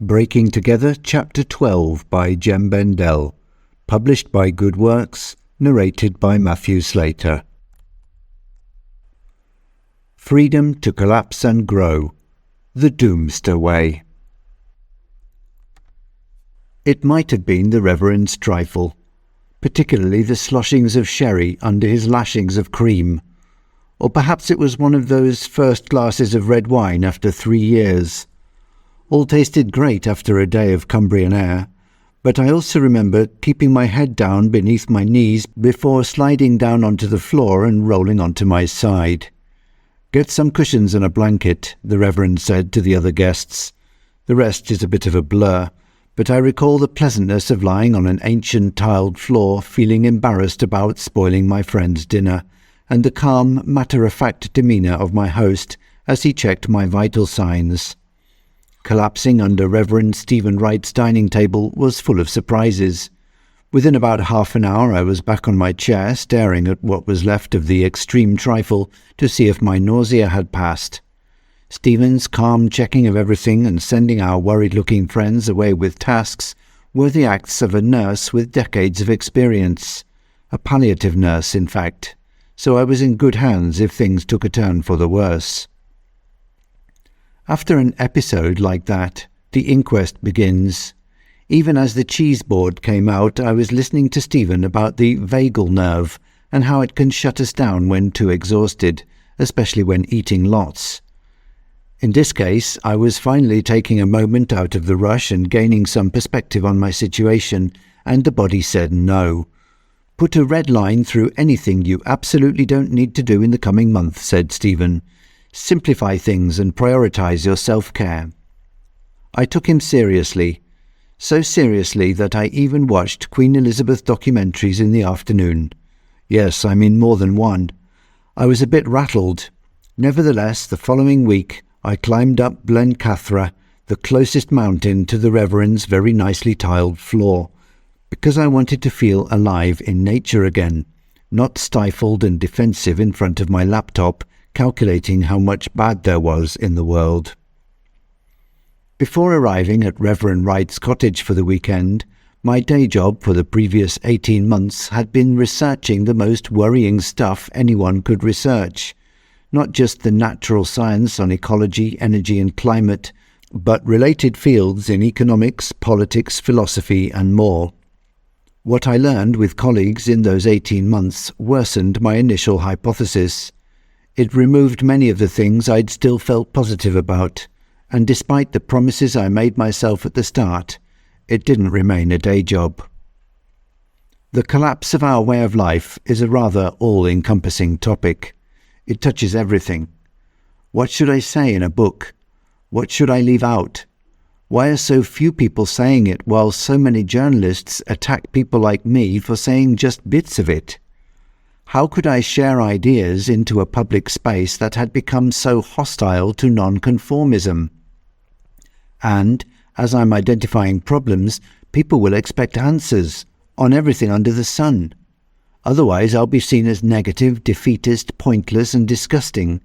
Breaking Together, Chapter 12 by Jem Bendell. Published by Good Works, narrated by Matthew Slater. Freedom to Collapse and Grow. The Doomster Way. It might have been the Reverend's trifle, particularly the sloshings of sherry under his lashings of cream. Or perhaps it was one of those first glasses of red wine after 3 years. All tasted great after a day of Cumbrian air, but I also remember keeping my head down beneath my knees before sliding down onto the floor and rolling onto my side. "Get some cushions and a blanket," the Reverend said to the other guests. The rest is a bit of a blur, but I recall the pleasantness of lying on an ancient tiled floor, feeling embarrassed about spoiling my friend's dinner, and the calm, matter-of-fact demeanour of my host as he checked my vital signs. Collapsing under Reverend Stephen Wright's dining table was full of surprises. Within about half an hour I was back on my chair, staring at what was left of the extreme trifle to see if my nausea had passed. Stephen's calm checking of everything and sending our worried-looking friends away with tasks were the acts of a nurse with decades of experience. A palliative nurse, in fact. So I was in good hands if things took a turn for the worse. After an episode like that, the inquest begins. Even as the cheese board came out, I was listening to Stephen about the vagal nerve and how it can shut us down when too exhausted, especially when eating lots. In this case, I was finally taking a moment out of the rush and gaining some perspective on my situation, and the body said no. "Put a red line through anything you absolutely don't need to do in the coming month," said Stephen. "Simplify things and prioritize your self-care." I took him seriously, so seriously that I even watched Queen Elizabeth documentaries in the afternoon. Yes, I mean more than one. I was a bit rattled. Nevertheless, the following week, I climbed up Blencathra, the closest mountain to the Reverend's very nicely tiled floor, because I wanted to feel alive in nature again, not stifled and defensive in front of my laptop, calculating how much bad there was in the world. Before arriving at Reverend Wright's cottage for the weekend, my day job for the previous 18 months had been researching the most worrying stuff anyone could research. Not just the natural science on ecology, energy and climate, but related fields in economics, politics, philosophy and more. What I learned with colleagues in those 18 months worsened my initial hypothesis. It removed many of the things I'd still felt positive about, and despite the promises I made myself at the start, it didn't remain a day job. The collapse of our way of life is a rather all-encompassing topic. It touches everything. What should I say in a book? What should I leave out? Why are so few people saying it while so many journalists attack people like me for saying just bits of it? How could I share ideas into a public space that had become so hostile to nonconformism? And, as I'm identifying problems, people will expect answers on everything under the sun. Otherwise, I'll be seen as negative, defeatist, pointless and disgusting.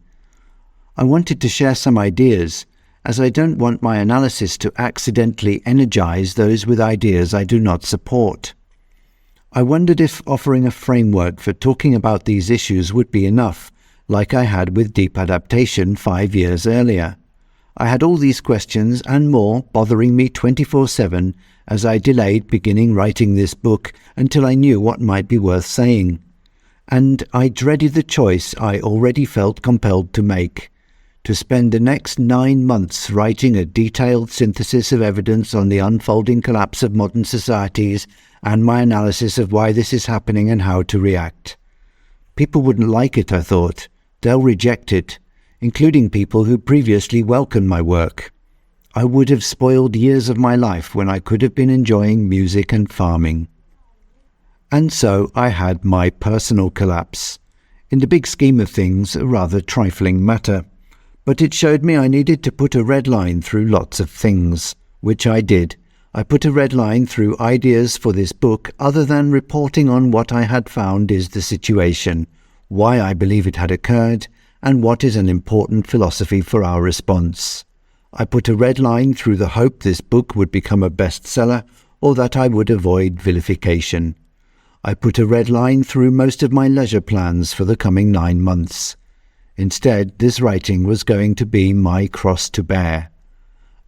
I wanted to share some ideas, as I don't want my analysis to accidentally energize those with ideas I do not support. I wondered if offering a framework for talking about these issues would be enough, like I had with deep adaptation 5 years earlier. I had all these questions and more bothering me 24/7 as I delayed beginning writing this book until I knew what might be worth saying. And I dreaded the choice I already felt compelled to make, to spend the next 9 months writing a detailed synthesis of evidence on the unfolding collapse of modern societies and my analysis of why this is happening and how to react. People wouldn't like it, I thought. They'll reject it, including people who previously welcomed my work. I would have spoiled years of my life when I could have been enjoying music and farming. And so I had my personal collapse. In the big scheme of things, a rather trifling matter. But it showed me I needed to put a red line through lots of things, which I did. I put a red line through ideas for this book other than reporting on what I had found is the situation, why I believe it had occurred, and what is an important philosophy for our response. I put a red line through the hope this book would become a bestseller or that I would avoid vilification. I put a red line through most of my leisure plans for the coming 9 months. Instead, this writing was going to be my cross to bear.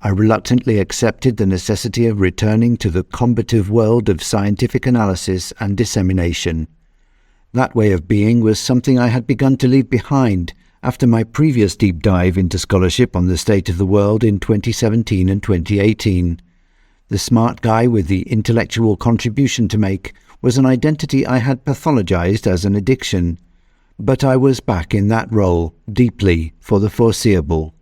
I reluctantly accepted the necessity of returning to the combative world of scientific analysis and dissemination. That way of being was something I had begun to leave behind after my previous deep dive into scholarship on the state of the world in 2017 and 2018. The smart guy with the intellectual contribution to make was an identity I had pathologized as an addiction, but I was back in that role deeply for the foreseeable.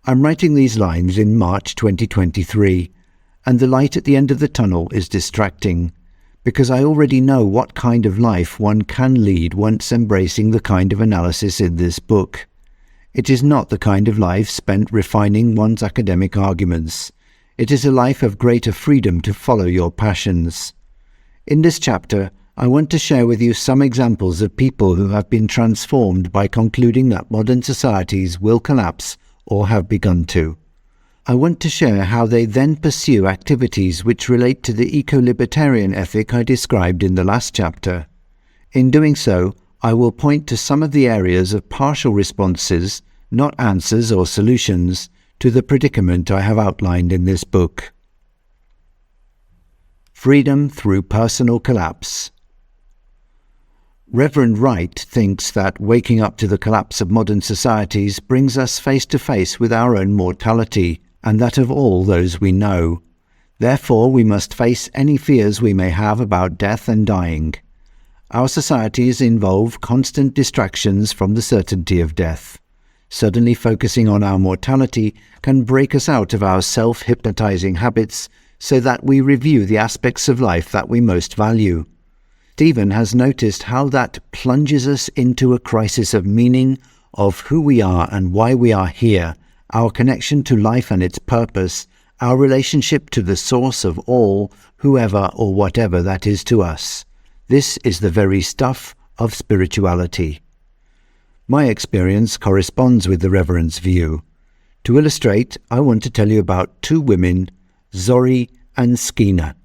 I'm writing these lines in March 2023, and the light at the end of the tunnel is distracting, because I already know what kind of life one can lead once embracing the kind of analysis in this book. It is not the kind of life spent refining one's academic arguments. It is a life of greater freedom to follow your passions. In this chapter, I want to share with you some examples of people who have been transformed by concluding that modern societies will collapse or have begun to. I want to share how they then pursue activities which relate to the eco-libertarian ethic I described in the last chapter. In doing so, I will point to some of the areas of partial responses, not answers or solutions, to the predicament I have outlined in this book. Freedom through personal collapse. Reverend Wright thinks that waking up to the collapse of modern societies brings us face to face with our own mortality and that of all those we know. Therefore, we must face any fears we may have about death and dying. Our societies involve constant distractions from the certainty of death. Suddenly focusing on our mortality can break us out of our self-hypnotizing habits so that we review the aspects of life that we most value. Stephen has noticed how that plunges us into a crisis of meaning, of who we are and why we are here, our connection to life and its purpose, our relationship to the source of all, whoever or whatever that is to us. This is the very stuff of spirituality. My experience corresponds with the Reverend's view. To illustrate, I want to tell you about 2 women, Zori and Skeena.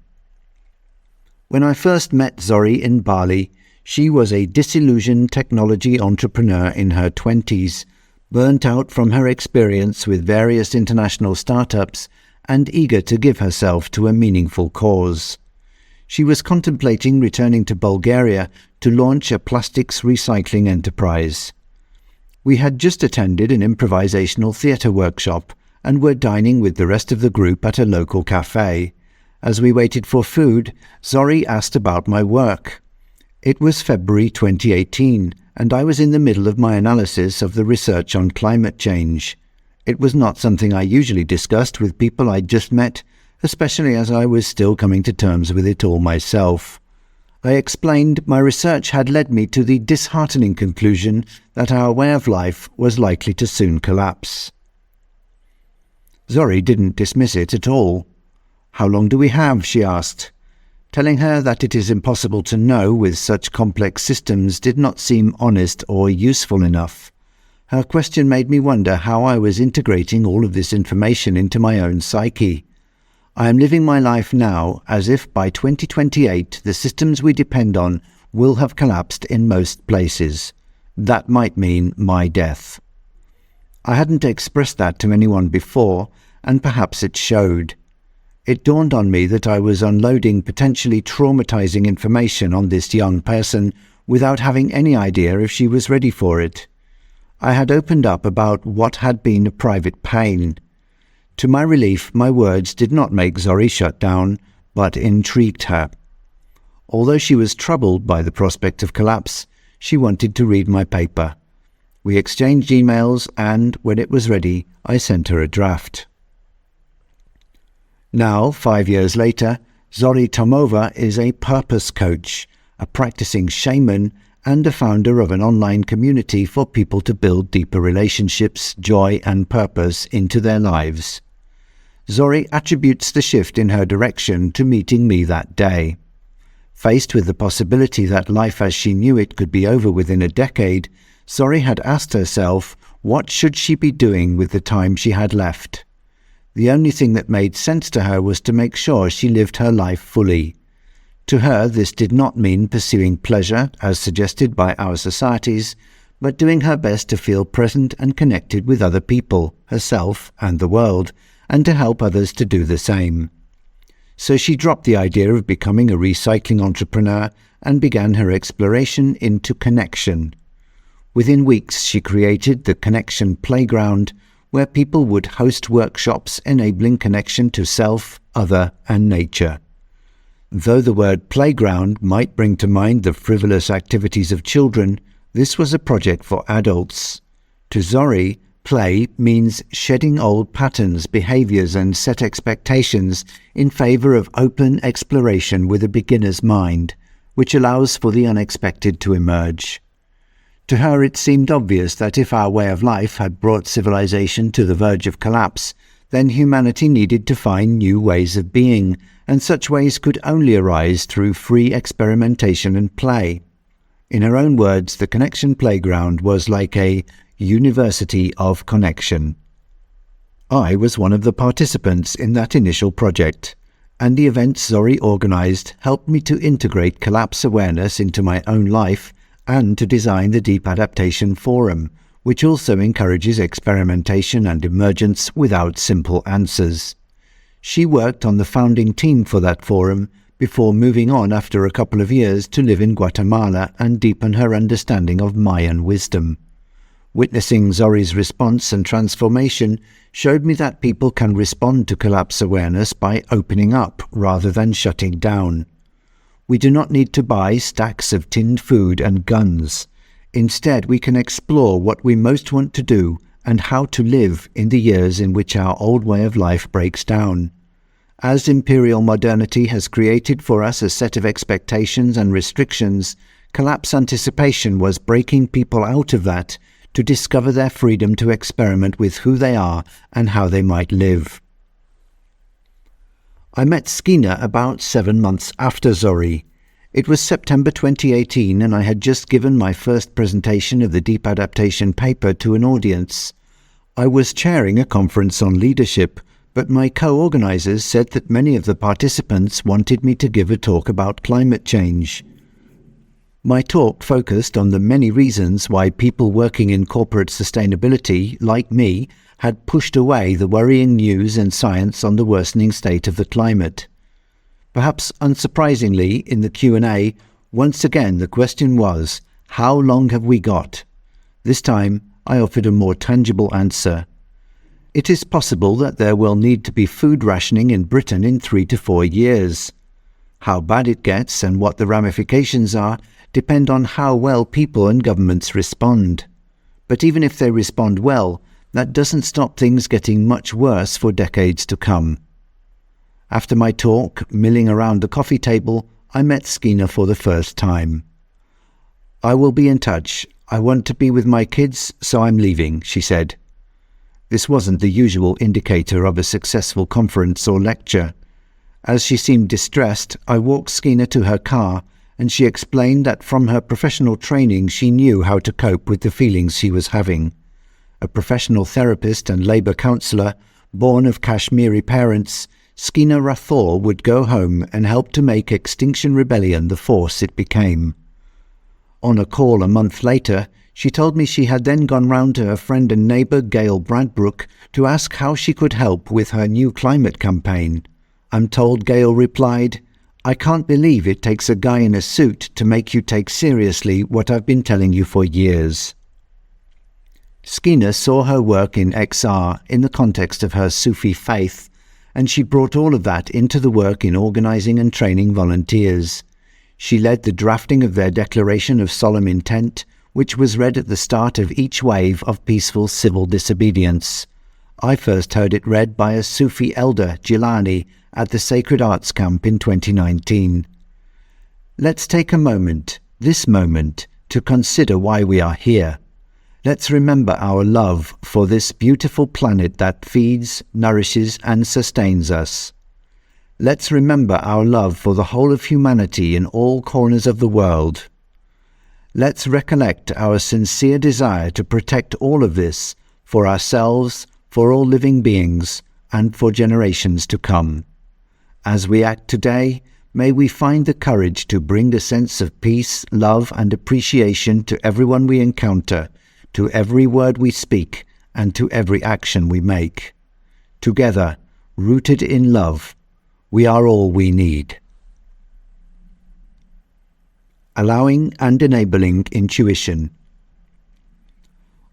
When I first met Zori in Bali, she was a disillusioned technology entrepreneur in her 20s, burnt out from her experience with various international startups and eager to give herself to a meaningful cause. She was contemplating returning to Bulgaria to launch a plastics recycling enterprise. We had just attended an improvisational theatre workshop and were dining with the rest of the group at a local cafe. As we waited for food, Zori asked about my work. It was February 2018, and I was in the middle of my analysis of the research on climate change. It was not something I usually discussed with people I'd just met, especially as I was still coming to terms with it all myself. I explained my research had led me to the disheartening conclusion that our way of life was likely to soon collapse. Zori didn't dismiss it at all. "How long do we have?" she asked. Telling her that it is impossible to know with such complex systems did not seem honest or useful enough. Her question made me wonder how I was integrating all of this information into my own psyche. I am living my life now as if by 2028 the systems we depend on will have collapsed in most places. That might mean my death. I hadn't expressed that to anyone before, and perhaps it showed. It dawned on me that I was unloading potentially traumatizing information on this young person without having any idea if she was ready for it. I had opened up about what had been a private pain. To my relief, my words did not make Zori shut down, but intrigued her. Although she was troubled by the prospect of collapse, she wanted to read my paper. We exchanged emails, and when it was ready, I sent her a draft. Now, 5 years later, Zori Tomova is a purpose coach, a practicing shaman, and a founder of an online community for people to build deeper relationships, joy, and purpose into their lives. Zori attributes the shift in her direction to meeting me that day. Faced with the possibility that life as she knew it could be over within a decade, Zori had asked herself, what should she be doing with the time she had left? The only thing that made sense to her was to make sure she lived her life fully. To her, this did not mean pursuing pleasure, as suggested by our societies, but doing her best to feel present and connected with other people, herself and the world, and to help others to do the same. So she dropped the idea of becoming a recycling entrepreneur and began her exploration into connection. Within weeks, she created the Connection Playground, where people would host workshops enabling connection to self, other, and nature. Though the word playground might bring to mind the frivolous activities of children, this was a project for adults. To Zori, play means shedding old patterns, behaviors, and set expectations in favor of open exploration with a beginner's mind, which allows for the unexpected to emerge. To her, it seemed obvious that if our way of life had brought civilization to the verge of collapse, then humanity needed to find new ways of being, and such ways could only arise through free experimentation and play. In her own words, the Connection Playground was like a university of connection. I was one of the participants in that initial project, and the events Zori organized helped me to integrate collapse awareness into my own life and to design the Deep Adaptation Forum, which also encourages experimentation and emergence without simple answers. She worked on the founding team for that forum before moving on after a couple of years to live in Guatemala and deepen her understanding of Mayan wisdom. Witnessing Zori's response and transformation showed me that people can respond to collapse awareness by opening up rather than shutting down. We do not need to buy stacks of tinned food and guns. Instead, we can explore what we most want to do and how to live in the years in which our old way of life breaks down. As imperial modernity has created for us a set of expectations and restrictions, collapse anticipation was breaking people out of that to discover their freedom to experiment with who they are and how they might live. I met Skeena about 7 months after Zori. It was September 2018 and I had just given my first presentation of the Deep Adaptation paper to an audience. I was chairing a conference on leadership, but my co-organizers said that many of the participants wanted me to give a talk about climate change. My talk focused on the many reasons why people working in corporate sustainability, like me, had pushed away the worrying news and science on the worsening state of the climate. Perhaps unsurprisingly, in the Q&A, once again the question was, how long have we got? This time, I offered a more tangible answer. It is possible that there will need to be food rationing in Britain in 3 to 4 years. How bad it gets and what the ramifications are depend on how well people and governments respond. But even if they respond well, that doesn't stop things getting much worse for decades to come. After my talk, milling around the coffee table, I met Skeena for the first time. "I will be in touch. I want to be with my kids, so I'm leaving," she said. This wasn't the usual indicator of a successful conference or lecture. As she seemed distressed, I walked Skeena to her car, and she explained that from her professional training she knew how to cope with the feelings she was having. A professional therapist and labour counsellor, born of Kashmiri parents, Skeena Rathore would go home and help to make Extinction Rebellion the force it became. On a call a month later, she told me she had then gone round to her friend and neighbour Gail Bradbrook to ask how she could help with her new climate campaign. I'm told Gail replied, "I can't believe it takes a guy in a suit to make you take seriously what I've been telling you for years." Skeena saw her work in XR in the context of her Sufi faith, and she brought all of that into the work in organising and training volunteers. She led the drafting of their Declaration of Solemn Intent, which was read at the start of each wave of peaceful civil disobedience. I first heard it read by a Sufi elder, Jilani, at the Sacred Arts Camp in 2019. Let's take a moment, this moment, to consider why we are here. Let's remember our love for this beautiful planet that feeds, nourishes, and sustains us. Let's remember our love for the whole of humanity in all corners of the world. Let's recollect our sincere desire to protect all of this for ourselves, for all living beings, and for generations to come. As we act today, may we find the courage to bring a sense of peace, love, and appreciation to everyone we encounter, to every word we speak, and to every action we make. Together, rooted in love, we are all we need. Allowing and enabling intuition.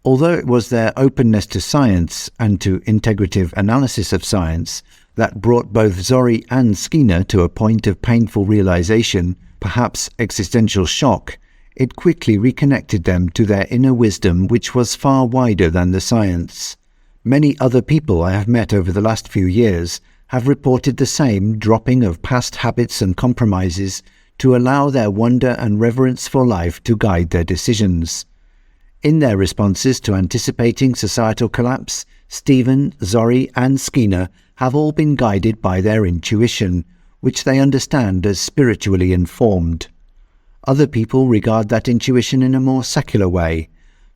Although it was their openness to science and to integrative analysis of science that brought both Zori and Skinner to a point of painful realization, perhaps existential shock, it quickly reconnected them to their inner wisdom, which was far wider than the science. Many other people I have met over the last few years have reported the same dropping of past habits and compromises to allow their wonder and reverence for life to guide their decisions. In their responses to anticipating societal collapse, Stephen, Zori, and Skinner have all been guided by their intuition, which they understand as spiritually informed. Other people regard that intuition in a more secular way.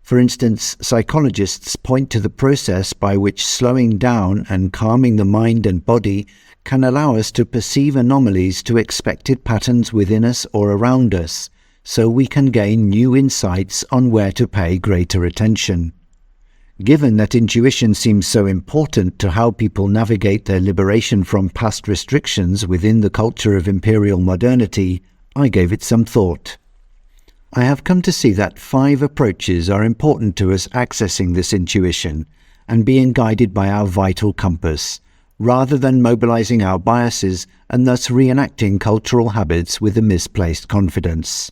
For instance, psychologists point to the process by which slowing down and calming the mind and body can allow us to perceive anomalies to expected patterns within us or around us, so we can gain new insights on where to pay greater attention. Given that intuition seems so important to how people navigate their liberation from past restrictions within the culture of imperial modernity, I gave it some thought. I have come to see that 5 approaches are important to us accessing this intuition and being guided by our vital compass, rather than mobilizing our biases and thus reenacting cultural habits with a misplaced confidence.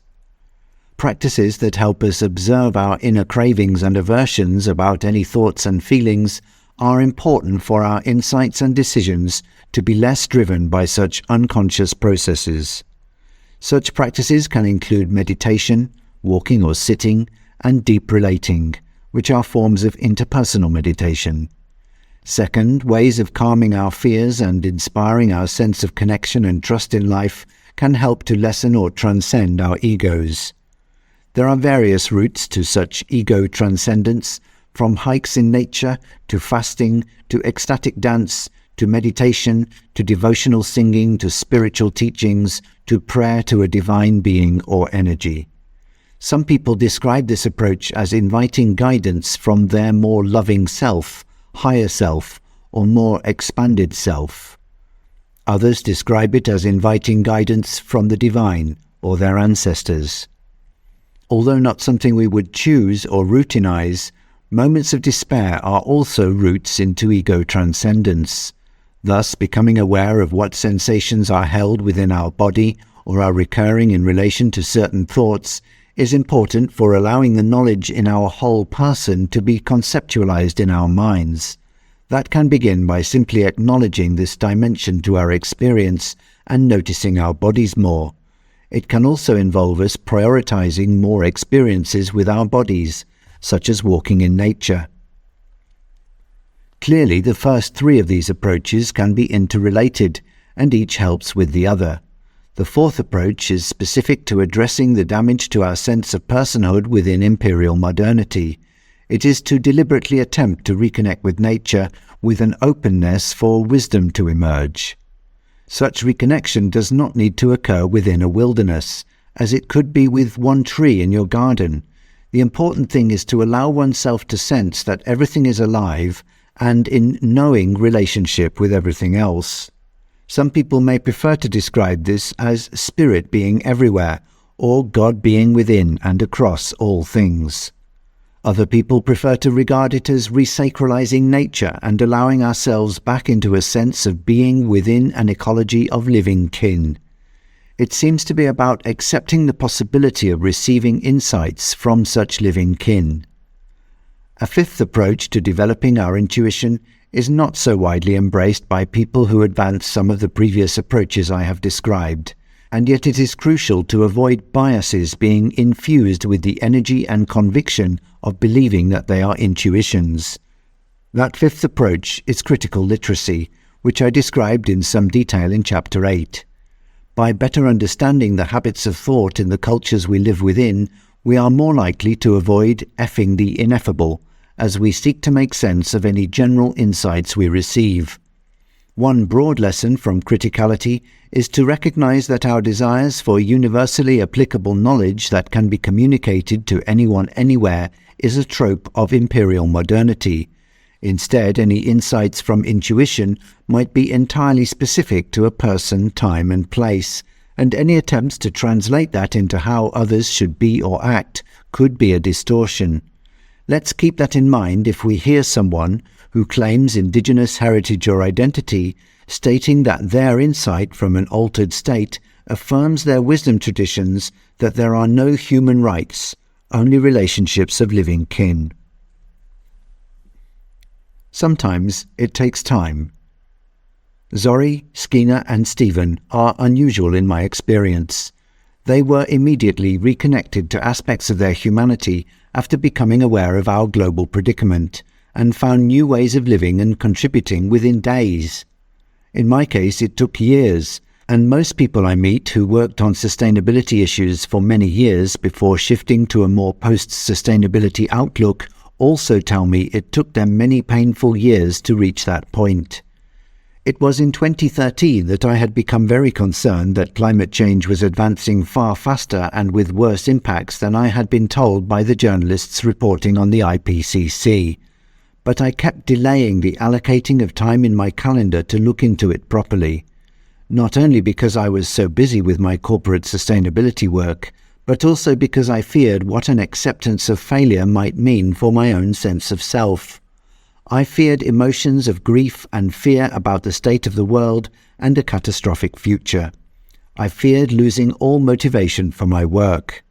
Practices that help us observe our inner cravings and aversions about any thoughts and feelings are important for our insights and decisions to be less driven by such unconscious processes. Such practices can include meditation, walking or sitting, and deep relating, which are forms of interpersonal meditation. Second, ways of calming our fears and inspiring our sense of connection and trust in life can help to lessen or transcend our egos. There are various routes to such ego transcendence, from hikes in nature, to fasting, to ecstatic dance, to meditation, to devotional singing, to spiritual teachings, to prayer to a divine being or energy. Some people describe this approach as inviting guidance from their more loving self, higher self, or more expanded self. Others describe it as inviting guidance from the divine or their ancestors. Although not something we would choose or routinize, moments of despair are also routes into ego transcendence. Thus, becoming aware of what sensations are held within our body or are recurring in relation to certain thoughts is important for allowing the knowledge in our whole person to be conceptualized in our minds. That can begin by simply acknowledging this dimension to our experience and noticing our bodies more. It can also involve us prioritizing more experiences with our bodies, such as walking in nature. Clearly, the first 3 of these approaches can be interrelated, and each helps with the other. The 4th approach is specific to addressing the damage to our sense of personhood within imperial modernity. It is to deliberately attempt to reconnect with nature with an openness for wisdom to emerge. Such reconnection does not need to occur within a wilderness, as it could be with one tree in your garden. The important thing is to allow oneself to sense that everything is alive and in knowing relationship with everything else. Some people may prefer to describe this as spirit being everywhere, or God being within and across all things. Other people prefer to regard it as resacralizing nature and allowing ourselves back into a sense of being within an ecology of living kin. It seems to be about accepting the possibility of receiving insights from such living kin. A 5th approach to developing our intuition is not so widely embraced by people who advance some of the previous approaches I have described, and yet it is crucial to avoid biases being infused with the energy and conviction of believing that they are intuitions. That 5th approach is critical literacy, which I described in some detail in Chapter 8. By better understanding the habits of thought in the cultures we live within, We are more likely to avoid effing the ineffable as we seek to make sense of any general insights we receive. One broad lesson from criticality is to recognize that our desires for universally applicable knowledge that can be communicated to anyone anywhere is a trope of imperial modernity. Instead, any insights from intuition might be entirely specific to a person, time, and place, and any attempts to translate that into how others should be or act could be a distortion. Let's keep that in mind if we hear someone who claims indigenous heritage or identity, stating that their insight from an altered state affirms their wisdom traditions that there are no human rights, only relationships of living kin. Sometimes it takes time. Zori, Skeena, and Stephen are unusual in my experience. They were immediately reconnected to aspects of their humanity after becoming aware of our global predicament, and found new ways of living and contributing within days. In my case, it took years, and most people I meet who worked on sustainability issues for many years before shifting to a more post-sustainability outlook also tell me it took them many painful years to reach that point. It was in 2013 that I had become very concerned that climate change was advancing far faster and with worse impacts than I had been told by the journalists reporting on the IPCC. But I kept delaying the allocating of time in my calendar to look into it properly. Not only because I was so busy with my corporate sustainability work, but also because I feared what an acceptance of failure might mean for my own sense of self. I feared emotions of grief and fear about the state of the world and a catastrophic future. I feared losing all motivation for my work.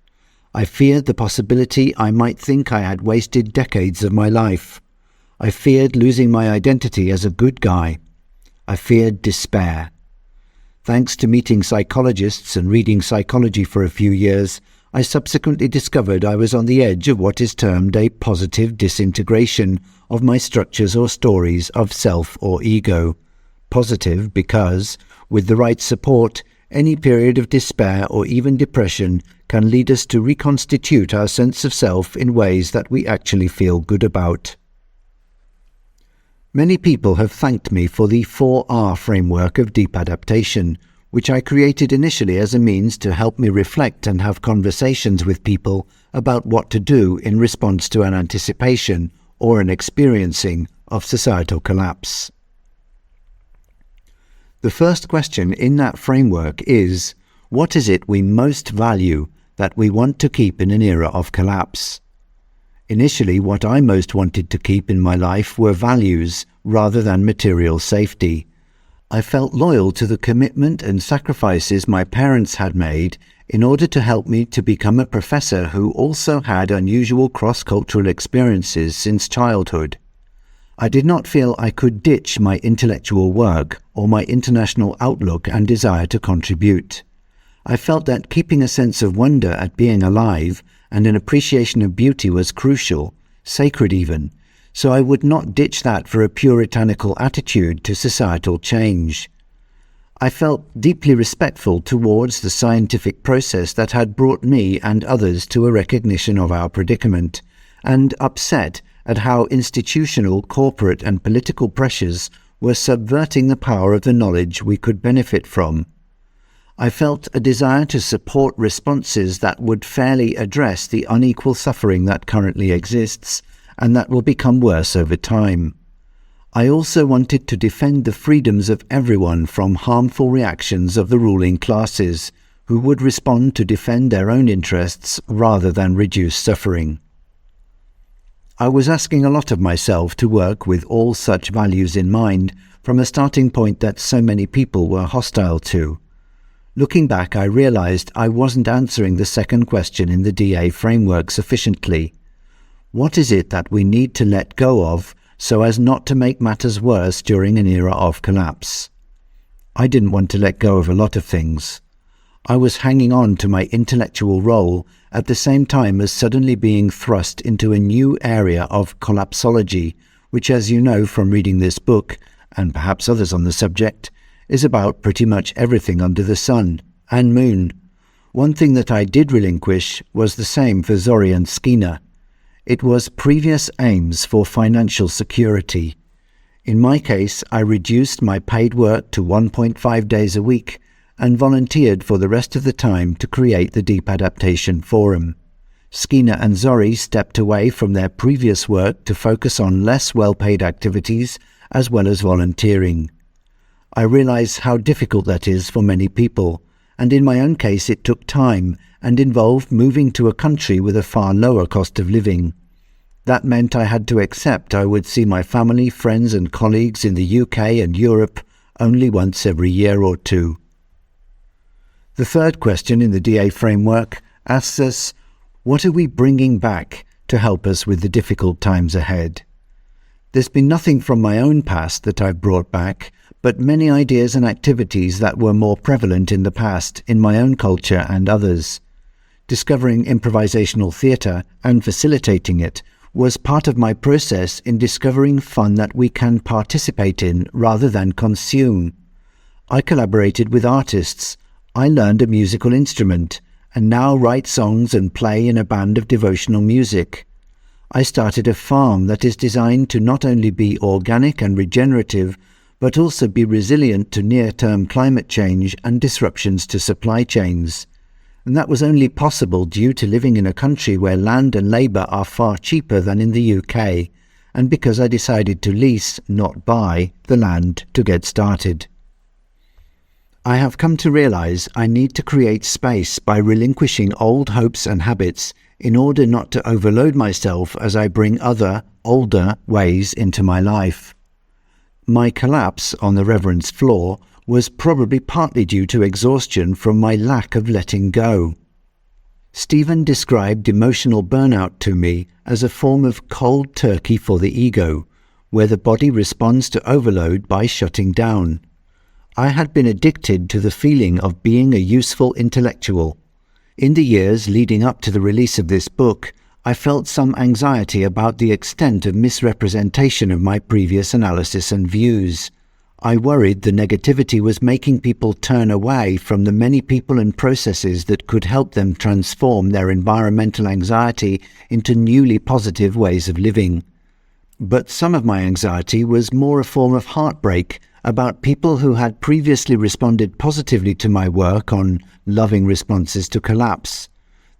I feared the possibility I might think I had wasted decades of my life. I feared losing my identity as a good guy. I feared despair. Thanks to meeting psychologists and reading psychology for a few years, I subsequently discovered I was on the edge of what is termed a positive disintegration of my structures or stories of self or ego. Positive because, with the right support, any period of despair or even depression can lead us to reconstitute our sense of self in ways that we actually feel good about. Many people have thanked me for the 4R framework of deep adaptation, which I created initially as a means to help me reflect and have conversations with people about what to do in response to an anticipation or an experiencing of societal collapse. The first question in that framework is, what is it we most value that we want to keep in an era of collapse? Initially, what I most wanted to keep in my life were values rather than material safety. I felt loyal to the commitment and sacrifices my parents had made in order to help me to become a professor who also had unusual cross-cultural experiences since childhood. I did not feel I could ditch my intellectual work or my international outlook and desire to contribute. I felt that keeping a sense of wonder at being alive and an appreciation of beauty was crucial, sacred even, so I would not ditch that for a puritanical attitude to societal change. I felt deeply respectful towards the scientific process that had brought me and others to a recognition of our predicament, and upset at how institutional, corporate and political pressures were subverting the power of the knowledge we could benefit from. I felt a desire to support responses that would fairly address the unequal suffering that currently exists and that will become worse over time. I also wanted to defend the freedoms of everyone from harmful reactions of the ruling classes, who would respond to defend their own interests rather than reduce suffering. I was asking a lot of myself to work with all such values in mind from a starting point that so many people were hostile to. Looking back, I realized I wasn't answering the second question in the DA framework sufficiently. What is it that we need to let go of so as not to make matters worse during an era of collapse? I didn't want to let go of a lot of things. I was hanging on to my intellectual role at the same time as suddenly being thrust into a new area of collapsology, which, as you know from reading this book, and perhaps others on the subject, is about pretty much everything under the sun and moon. One thing that I did relinquish was the same for Zori and Skeena. It was previous aims for financial security. In my case, I reduced my paid work to 1.5 days a week and volunteered for the rest of the time to create the Deep Adaptation Forum. Skeena and Zori stepped away from their previous work to focus on less well-paid activities as well as volunteering. I realize how difficult that is for many people, and in my own case it took time and involved moving to a country with a far lower cost of living. That meant I had to accept I would see my family, friends and colleagues in the UK and Europe only once every year or two. The third question in the DA framework asks us, what are we bringing back to help us with the difficult times ahead? There's been nothing from my own past that I've brought back, but many ideas and activities that were more prevalent in the past in my own culture and others. Discovering improvisational theatre and facilitating it was part of my process in discovering fun that we can participate in rather than consume. I collaborated with artists. I learned a musical instrument and now write songs and play in a band of devotional music. I started a farm that is designed to not only be organic and regenerative, but also be resilient to near-term climate change and disruptions to supply chains. And that was only possible due to living in a country where land and labour are far cheaper than in the UK, and because I decided to lease, not buy, the land to get started. I have come to realise I need to create space by relinquishing old hopes and habits in order not to overload myself as I bring other, older ways into my life. My collapse on the reverend's floor was probably partly due to exhaustion from my lack of letting go. Stephen described emotional burnout to me as a form of cold turkey for the ego, where the body responds to overload by shutting down. I had been addicted to the feeling of being a useful intellectual. In the years leading up to the release of this book, I felt some anxiety about the extent of misrepresentation of my previous analysis and views. I worried the negativity was making people turn away from the many people and processes that could help them transform their environmental anxiety into newly positive ways of living. But some of my anxiety was more a form of heartbreak about people who had previously responded positively to my work on loving responses to collapse.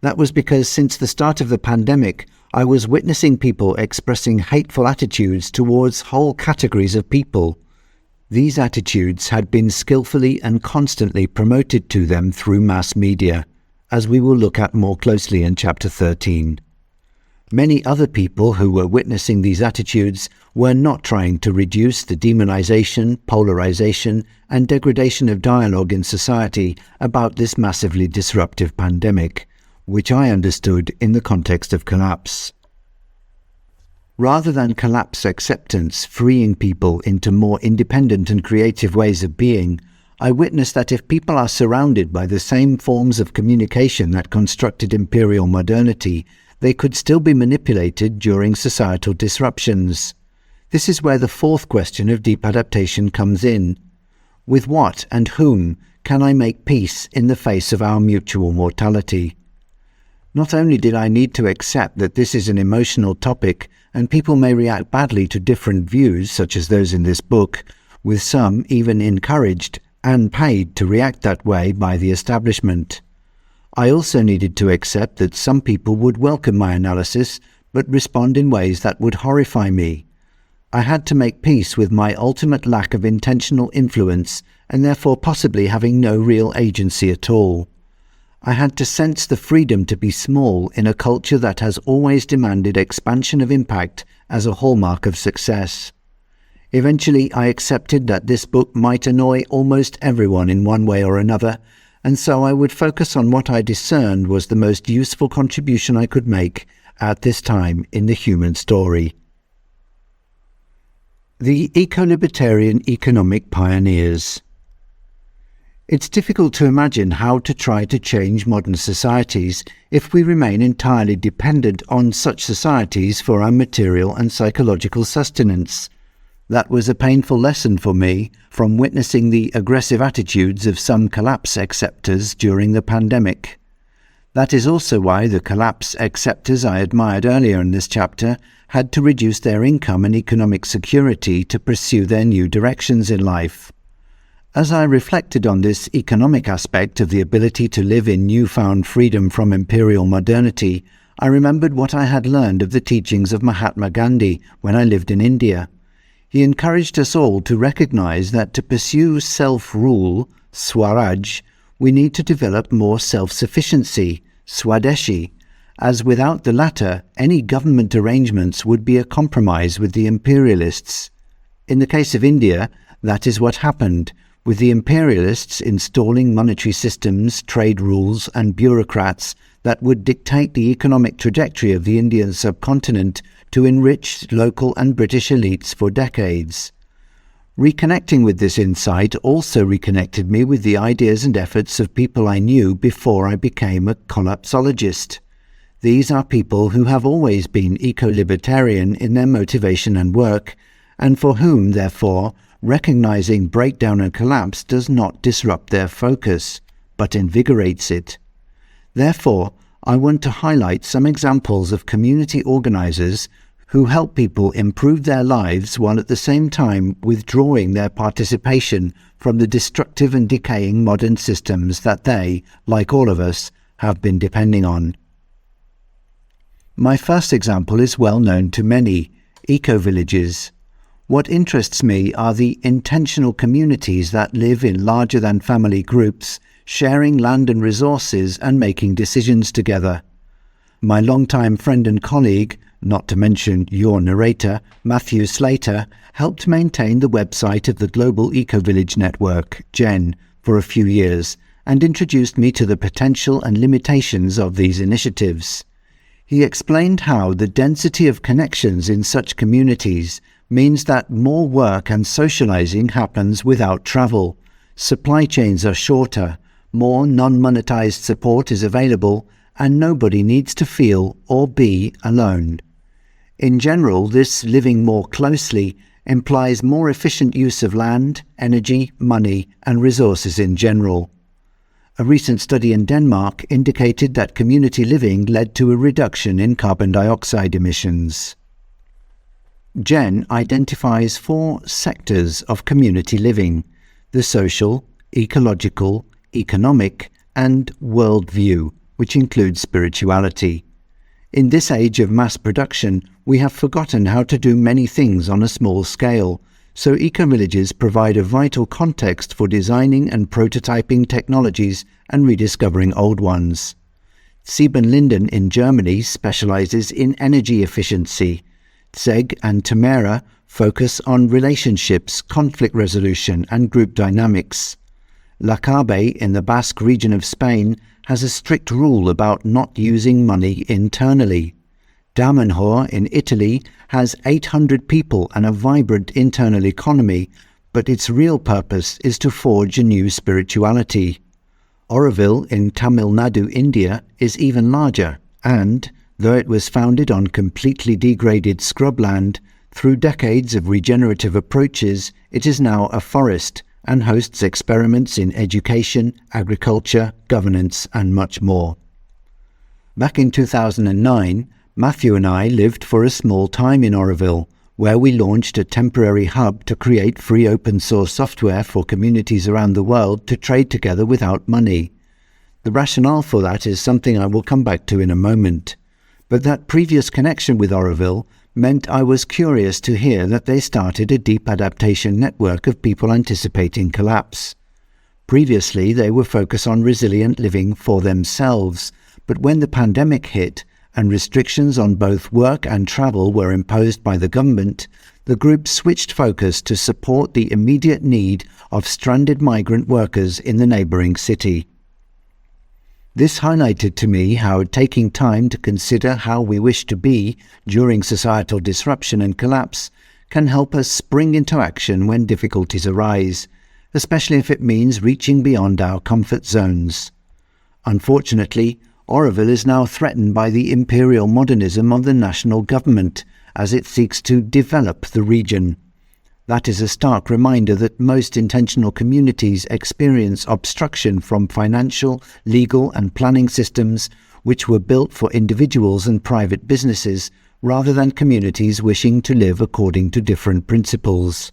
That was because since the start of the pandemic, I was witnessing people expressing hateful attitudes towards whole categories of people. These attitudes had been skillfully and constantly promoted to them through mass media, as we will look at more closely in Chapter 13. Many other people who were witnessing these attitudes were not trying to reduce the demonization, polarization, and degradation of dialogue in society about this massively disruptive pandemic, which I understood in the context of collapse. Rather than collapse acceptance freeing people into more independent and creative ways of being, I witnessed that if people are surrounded by the same forms of communication that constructed imperial modernity, they could still be manipulated during societal disruptions. This is where the fourth question of deep adaptation comes in. With what and whom can I make peace in the face of our mutual mortality? Not only did I need to accept that this is an emotional topic and people may react badly to different views such as those in this book, with some even encouraged and paid to react that way by the establishment. I also needed to accept that some people would welcome my analysis but respond in ways that would horrify me. I had to make peace with my ultimate lack of intentional influence and therefore possibly having no real agency at all. I had to sense the freedom to be small in a culture that has always demanded expansion of impact as a hallmark of success. Eventually, I accepted that this book might annoy almost everyone in one way or another, and so I would focus on what I discerned was the most useful contribution I could make at this time in the human story. The Eco-Libertarian Economic Pioneers. It's difficult to imagine how to try to change modern societies if we remain entirely dependent on such societies for our material and psychological sustenance. That was a painful lesson for me from witnessing the aggressive attitudes of some collapse acceptors during the pandemic. That is also why the collapse acceptors I admired earlier in this chapter had to reduce their income and economic security to pursue their new directions in life. As I reflected on this economic aspect of the ability to live in newfound freedom from imperial modernity, I remembered what I had learned of the teachings of Mahatma Gandhi when I lived in India. He encouraged us all to recognize that to pursue self-rule, Swaraj, we need to develop more self-sufficiency, Swadeshi, as without the latter, any government arrangements would be a compromise with the imperialists. In the case of India, that is what happened, with the imperialists installing monetary systems, trade rules, and bureaucrats that would dictate the economic trajectory of the Indian subcontinent to enrich local and British elites for decades. Reconnecting with this insight also reconnected me with the ideas and efforts of people I knew before I became a collapsologist. These are people who have always been eco-libertarian in their motivation and work, and for whom, therefore, recognizing breakdown and collapse does not disrupt their focus, but invigorates it. Therefore, I want to highlight some examples of community organizers who help people improve their lives while at the same time withdrawing their participation from the destructive and decaying modern systems that they, like all of us, have been depending on. My first example is well known to many, eco-villages. What interests me are the intentional communities that live in larger-than-family groups, sharing land and resources and making decisions together. My longtime friend and colleague, not to mention your narrator, Matthew Slater, helped maintain the website of the Global Eco-Village Network, GEN, for a few years and introduced me to the potential and limitations of these initiatives. He explained how the density of connections in such communities means that more work and socializing happens without travel, supply chains are shorter, more non-monetized support is available, and nobody needs to feel or be alone. In general, this living more closely implies more efficient use of land, energy, money, and resources in general. A recent study in Denmark indicated that community living led to a reduction in carbon dioxide emissions. GEN identifies 4 sectors of community living: the social, ecological, economic, and worldview, which includes spirituality. In this age of mass production, we have forgotten how to do many things on a small scale, so eco-villages provide a vital context for designing and prototyping technologies and rediscovering old ones. Sieben Linden in Germany specializes in energy efficiency. Zeg and Tamara focus on relationships, conflict resolution, and group dynamics. Lacabe in the Basque region of Spain has a strict rule about not using money internally. Damanhur in Italy has 800 people and a vibrant internal economy, but its real purpose is to forge a new spirituality. Oroville in Tamil Nadu, India is even larger and, though it was founded on completely degraded scrubland, through decades of regenerative approaches, it is now a forest and hosts experiments in education, agriculture, governance, and much more. Back in 2009, Matthew and I lived for a small time in Oroville, where we launched a temporary hub to create free open-source software for communities around the world to trade together without money. The rationale for that is something I will come back to in a moment. But that previous connection with Oroville meant I was curious to hear that they started a deep adaptation network of people anticipating collapse. Previously, they were focused on resilient living for themselves, but when the pandemic hit and restrictions on both work and travel were imposed by the government, the group switched focus to support the immediate need of stranded migrant workers in the neighboring city. This highlighted to me how taking time to consider how we wish to be during societal disruption and collapse can help us spring into action when difficulties arise, especially if it means reaching beyond our comfort zones. Unfortunately, Oroville is now threatened by the imperial modernism of the national government as it seeks to develop the region. That is a stark reminder that most intentional communities experience obstruction from financial, legal, and planning systems which were built for individuals and private businesses rather than communities wishing to live according to different principles.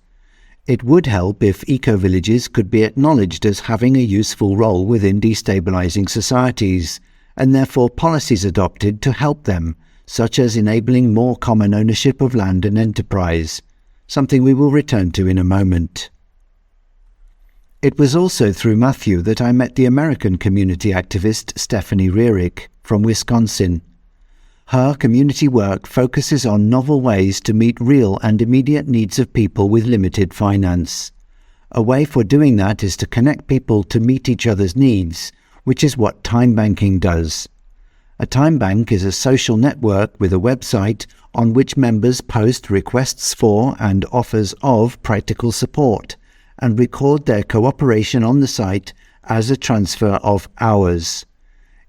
It would help if eco-villages could be acknowledged as having a useful role within destabilizing societies, and therefore policies adopted to help them, such as enabling more common ownership of land and enterprise, something we will return to in a moment. It was also through Matthew that I met the American community activist Stephanie Rearick from Wisconsin. Her community work focuses on novel ways to meet real and immediate needs of people with limited finance. A way for doing that is to connect people to meet each other's needs, which is what time banking does. A time bank is a social network with a website on which members post requests for and offers of practical support, and record their cooperation on the site as a transfer of hours.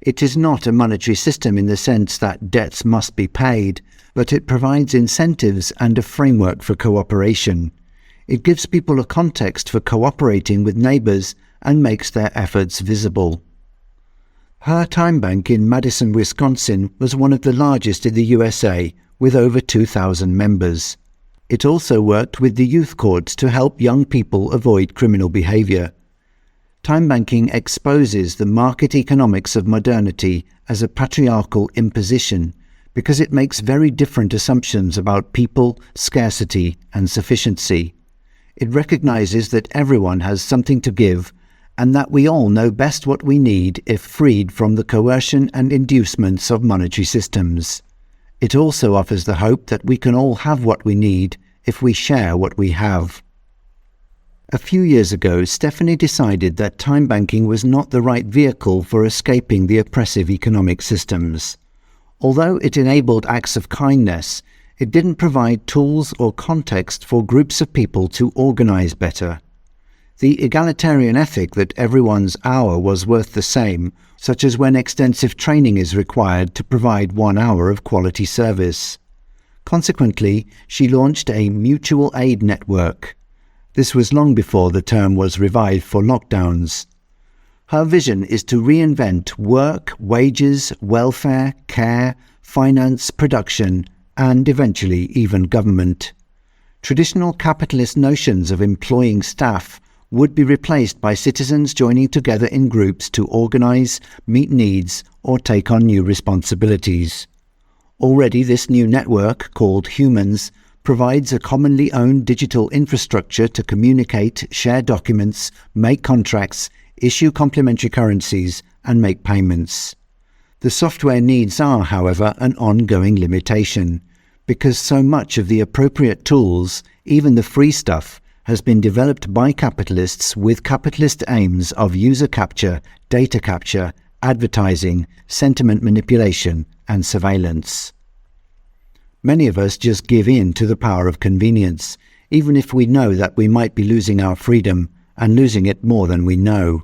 It is not a monetary system in the sense that debts must be paid, but it provides incentives and a framework for cooperation. It gives people a context for cooperating with neighbors and makes their efforts visible. Her time bank in Madison, Wisconsin was one of the largest in the USA, with over 2,000 members. It also worked with the youth courts to help young people avoid criminal behavior. Time banking exposes the market economics of modernity as a patriarchal imposition because it makes very different assumptions about people, scarcity, and sufficiency. It recognizes that everyone has something to give and that we all know best what we need if freed from the coercion and inducements of monetary systems. It also offers the hope that we can all have what we need if we share what we have. A few years ago, Stephanie decided that time banking was not the right vehicle for escaping the oppressive economic systems. Although it enabled acts of kindness, it didn't provide tools or context for groups of people to organize better. The egalitarian ethic that everyone's hour was worth the same, such as when extensive training is required to provide 1 hour of quality service. Consequently, she launched a mutual aid network. This was long before the term was revived for lockdowns. Her vision is to reinvent work, wages, welfare, care, finance, production, and eventually even government. Traditional capitalist notions of employing staff would be replaced by citizens joining together in groups to organize, meet needs, or take on new responsibilities. Already this new network, called Humans, provides a commonly owned digital infrastructure to communicate, share documents, make contracts, issue complementary currencies, and make payments. The software needs are, however, an ongoing limitation, because so much of the appropriate tools, even the free stuff, has been developed by capitalists with capitalist aims of user capture, data capture, advertising, sentiment manipulation, and surveillance. Many of us just give in to the power of convenience, even if we know that we might be losing our freedom and losing it more than we know.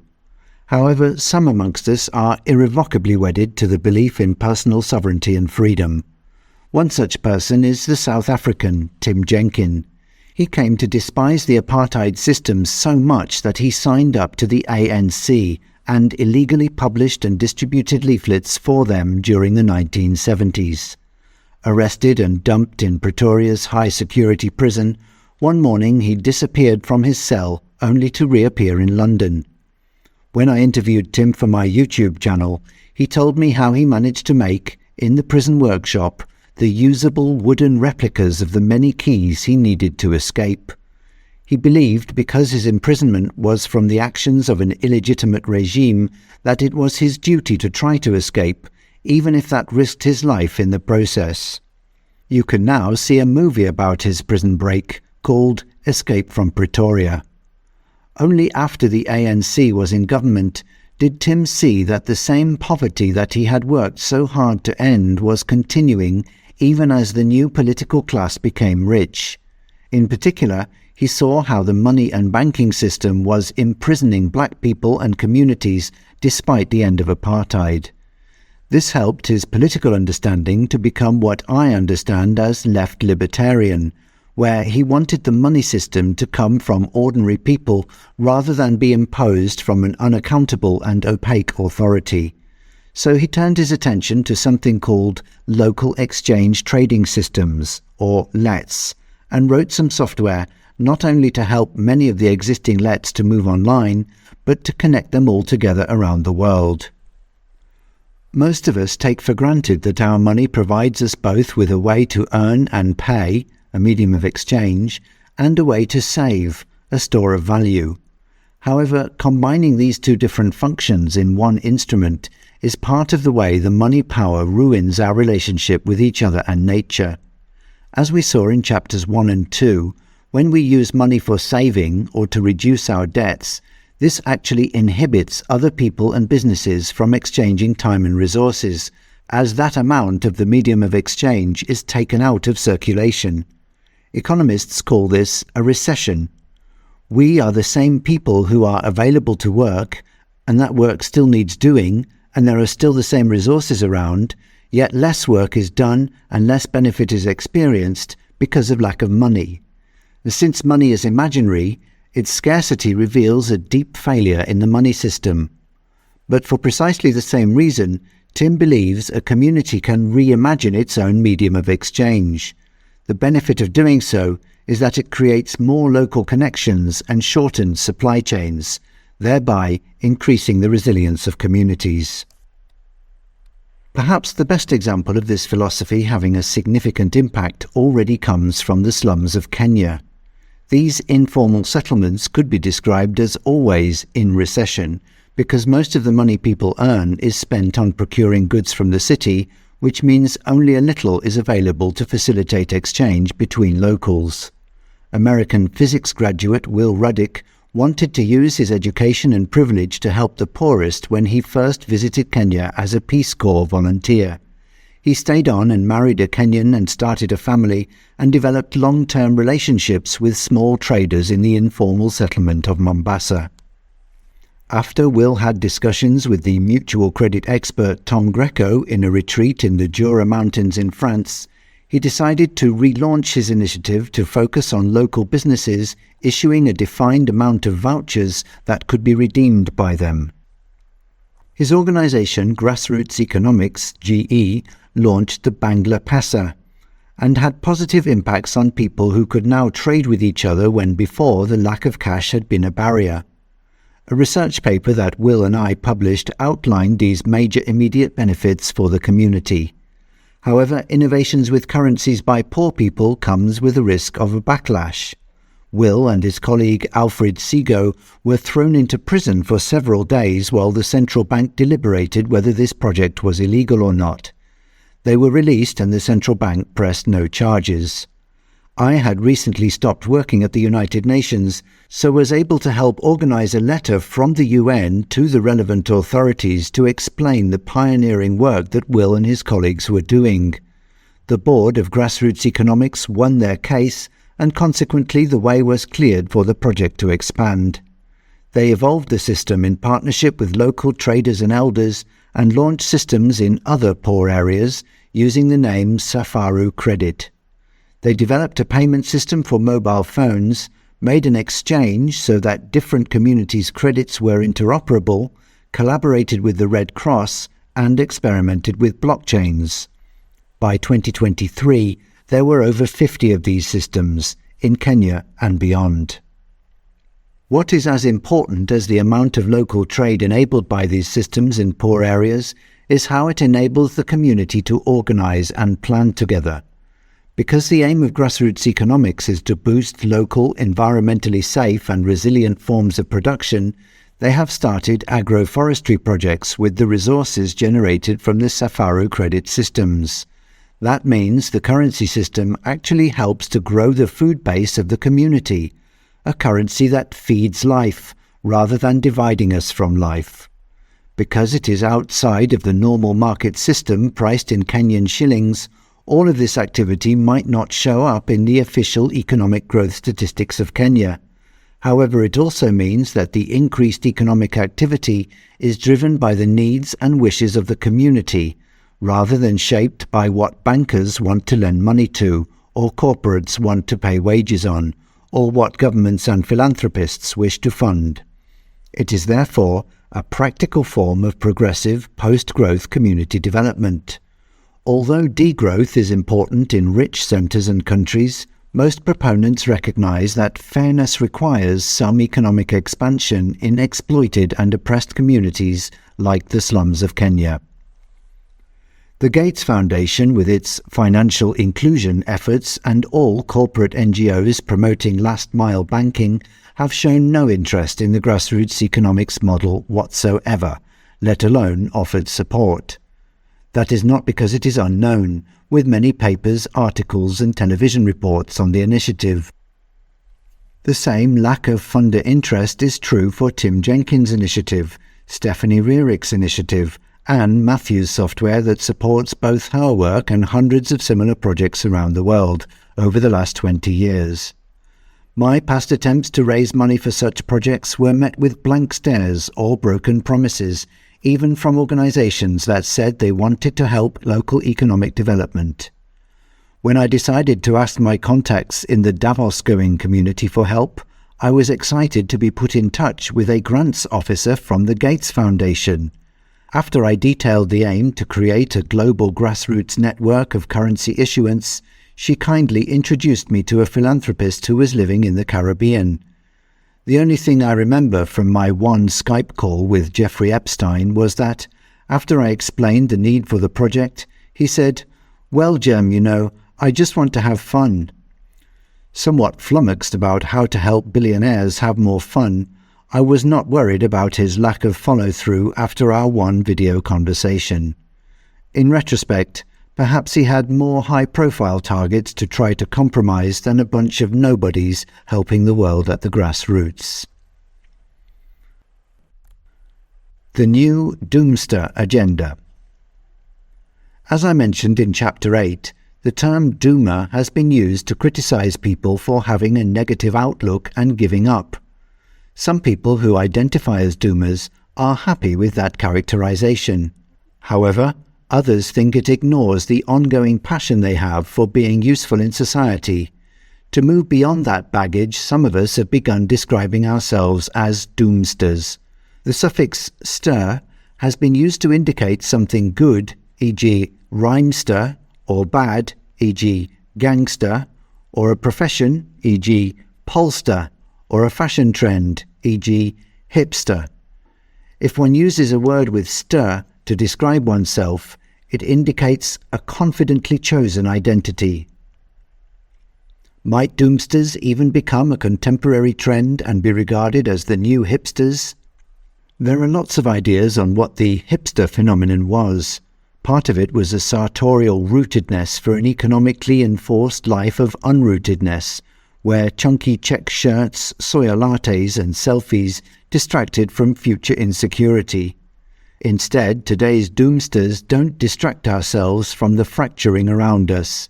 However, some amongst us are irrevocably wedded to the belief in personal sovereignty and freedom. One such person is the South African Tim Jenkin. He came to despise the apartheid system so much that he signed up to the ANC and illegally published and distributed leaflets for them during the 1970s. Arrested and dumped in Pretoria's high-security prison, one morning he disappeared from his cell only to reappear in London. When I interviewed Tim for my YouTube channel, he told me how he managed to make, in the prison workshop, the usable wooden replicas of the many keys he needed to escape. He believed, because his imprisonment was from the actions of an illegitimate regime, that it was his duty to try to escape, even if that risked his life in the process. You can now see a movie about his prison break called Escape from Pretoria. Only after the ANC was in government did Tim see that the same poverty that he had worked so hard to end was continuing even as the new political class became rich. In particular, he saw how the money and banking system was imprisoning black people and communities despite the end of apartheid. This helped his political understanding to become what I understand as left libertarian, where he wanted the money system to come from ordinary people rather than be imposed from an unaccountable and opaque authority. So he turned his attention to something called local exchange trading systems, or LETs, and wrote some software not only to help many of the existing LETs to move online, but to connect them all together around the world. Most of us take for granted that our money provides us both with a way to earn and pay, a medium of exchange, and a way to save, a store of value. However, combining these two different functions in one instrument is part of the way the money power ruins our relationship with each other and nature. As we saw in chapters 1 and 2, when we use money for saving or to reduce our debts, this actually inhibits other people and businesses from exchanging time and resources, as that amount of the medium of exchange is taken out of circulation. Economists call this a recession. We are the same people who are available to work, and that work still needs doing, and there are still the same resources around, yet less work is done and less benefit is experienced because of lack of money. Since money is imaginary, its scarcity reveals a deep failure in the money system. But for precisely the same reason, Tim believes a community can reimagine its own medium of exchange. The benefit of doing so is that it creates more local connections and shortens supply chains, thereby increasing the resilience of communities. Perhaps the best example of this philosophy having a significant impact already comes from the slums of Kenya. These informal settlements could be described as always in recession, because most of the money people earn is spent on procuring goods from the city, which means only a little is available to facilitate exchange between locals. American physics graduate Will Ruddick wanted to use his education and privilege to help the poorest when he first visited Kenya as a Peace Corps volunteer. He stayed on and married a Kenyan and started a family and developed long-term relationships with small traders in the informal settlement of Mombasa. After Will had discussions with the mutual credit expert Tom Greco in a retreat in the Jura Mountains in France, he decided to relaunch his initiative to focus on local businesses issuing a defined amount of vouchers that could be redeemed by them. His organization, Grassroots Economics, GE, launched the Bangla Pesa, and had positive impacts on people who could now trade with each other when before the lack of cash had been a barrier. A research paper that Will and I published outlined these major immediate benefits for the community. However, innovations with currencies by poor people comes with a risk of a backlash. Will and his colleague Alfred Seago were thrown into prison for several days while the central bank deliberated whether this project was illegal or not. They were released and the central bank pressed no charges. I had recently stopped working at the United Nations, so was able to help organize a letter from the UN to the relevant authorities to explain the pioneering work that Will and his colleagues were doing. The board of Grassroots Economics won their case, and consequently the way was cleared for the project to expand. They evolved the system in partnership with local traders and elders and launched systems in other poor areas using the name Safaru Credit. They developed a payment system for mobile phones, made an exchange so that different communities' credits were interoperable, collaborated with the Red Cross, and experimented with blockchains. By 2023, there were over 50 of these systems in Kenya and beyond. What is as important as the amount of local trade enabled by these systems in poor areas is how it enables the community to organize and plan together. Because the aim of grassroots economics is to boost local, environmentally safe and resilient forms of production, they have started agroforestry projects with the resources generated from the Safaru credit systems. That means the currency system actually helps to grow the food base of the community, a currency that feeds life rather than dividing us from life. Because it is outside of the normal market system priced in Kenyan shillings, all of this activity might not show up in the official economic growth statistics of Kenya. However, it also means that the increased economic activity is driven by the needs and wishes of the community, rather than shaped by what bankers want to lend money to, or corporates want to pay wages on, or what governments and philanthropists wish to fund. It is therefore a practical form of progressive post-growth community development. Although degrowth is important in rich centres and countries, most proponents recognise that fairness requires some economic expansion in exploited and oppressed communities like the slums of Kenya. The Gates Foundation, with its financial inclusion efforts and all corporate NGOs promoting last-mile banking, have shown no interest in the grassroots economics model whatsoever, let alone offered support. That is not because it is unknown, with many papers, articles and television reports on the initiative. The same lack of funder interest is true for Tim Jenkins' initiative, Stephanie Rearick's initiative, and Matthew's software that supports both her work and hundreds of similar projects around the world over the last 20 years. My past attempts to raise money for such projects were met with blank stares or broken promises, even from organisations that said they wanted to help local economic development. When I decided to ask my contacts in the Davos-going community for help, I was excited to be put in touch with a grants officer from the Gates Foundation. After I detailed the aim to create a global grassroots network of currency issuance, she kindly introduced me to a philanthropist who was living in the Caribbean. The only thing I remember from my one Skype call with Jeffrey Epstein was that, after I explained the need for the project, he said, "Well, Jem, I just want to have fun." Somewhat flummoxed about how to help billionaires have more fun, I was not worried about his lack of follow-through after our one video conversation. In retrospect, perhaps he had more high-profile targets to try to compromise than a bunch of nobodies helping the world at the grassroots. The new Doomster agenda. As I mentioned in Chapter 8, the term doomer has been used to criticize people for having a negative outlook and giving up. Some people who identify as doomers are happy with that characterization. However, others think it ignores the ongoing passion they have for being useful in society. To move beyond that baggage, some of us have begun describing ourselves as doomsters. The suffix "ster" has been used to indicate something good, e.g. rhymester, or bad, e.g. gangster, or a profession, e.g. pollster, or a fashion trend, e.g. hipster. If one uses a word with "ster" to describe oneself, it indicates a confidently chosen identity. Might doomsters even become a contemporary trend and be regarded as the new hipsters? There are lots of ideas on what the hipster phenomenon was. Part of it was a sartorial rootedness for an economically enforced life of unrootedness, where chunky check shirts, soya lattes and selfies distracted from future insecurity. Instead, today's doomsters don't distract ourselves from the fracturing around us.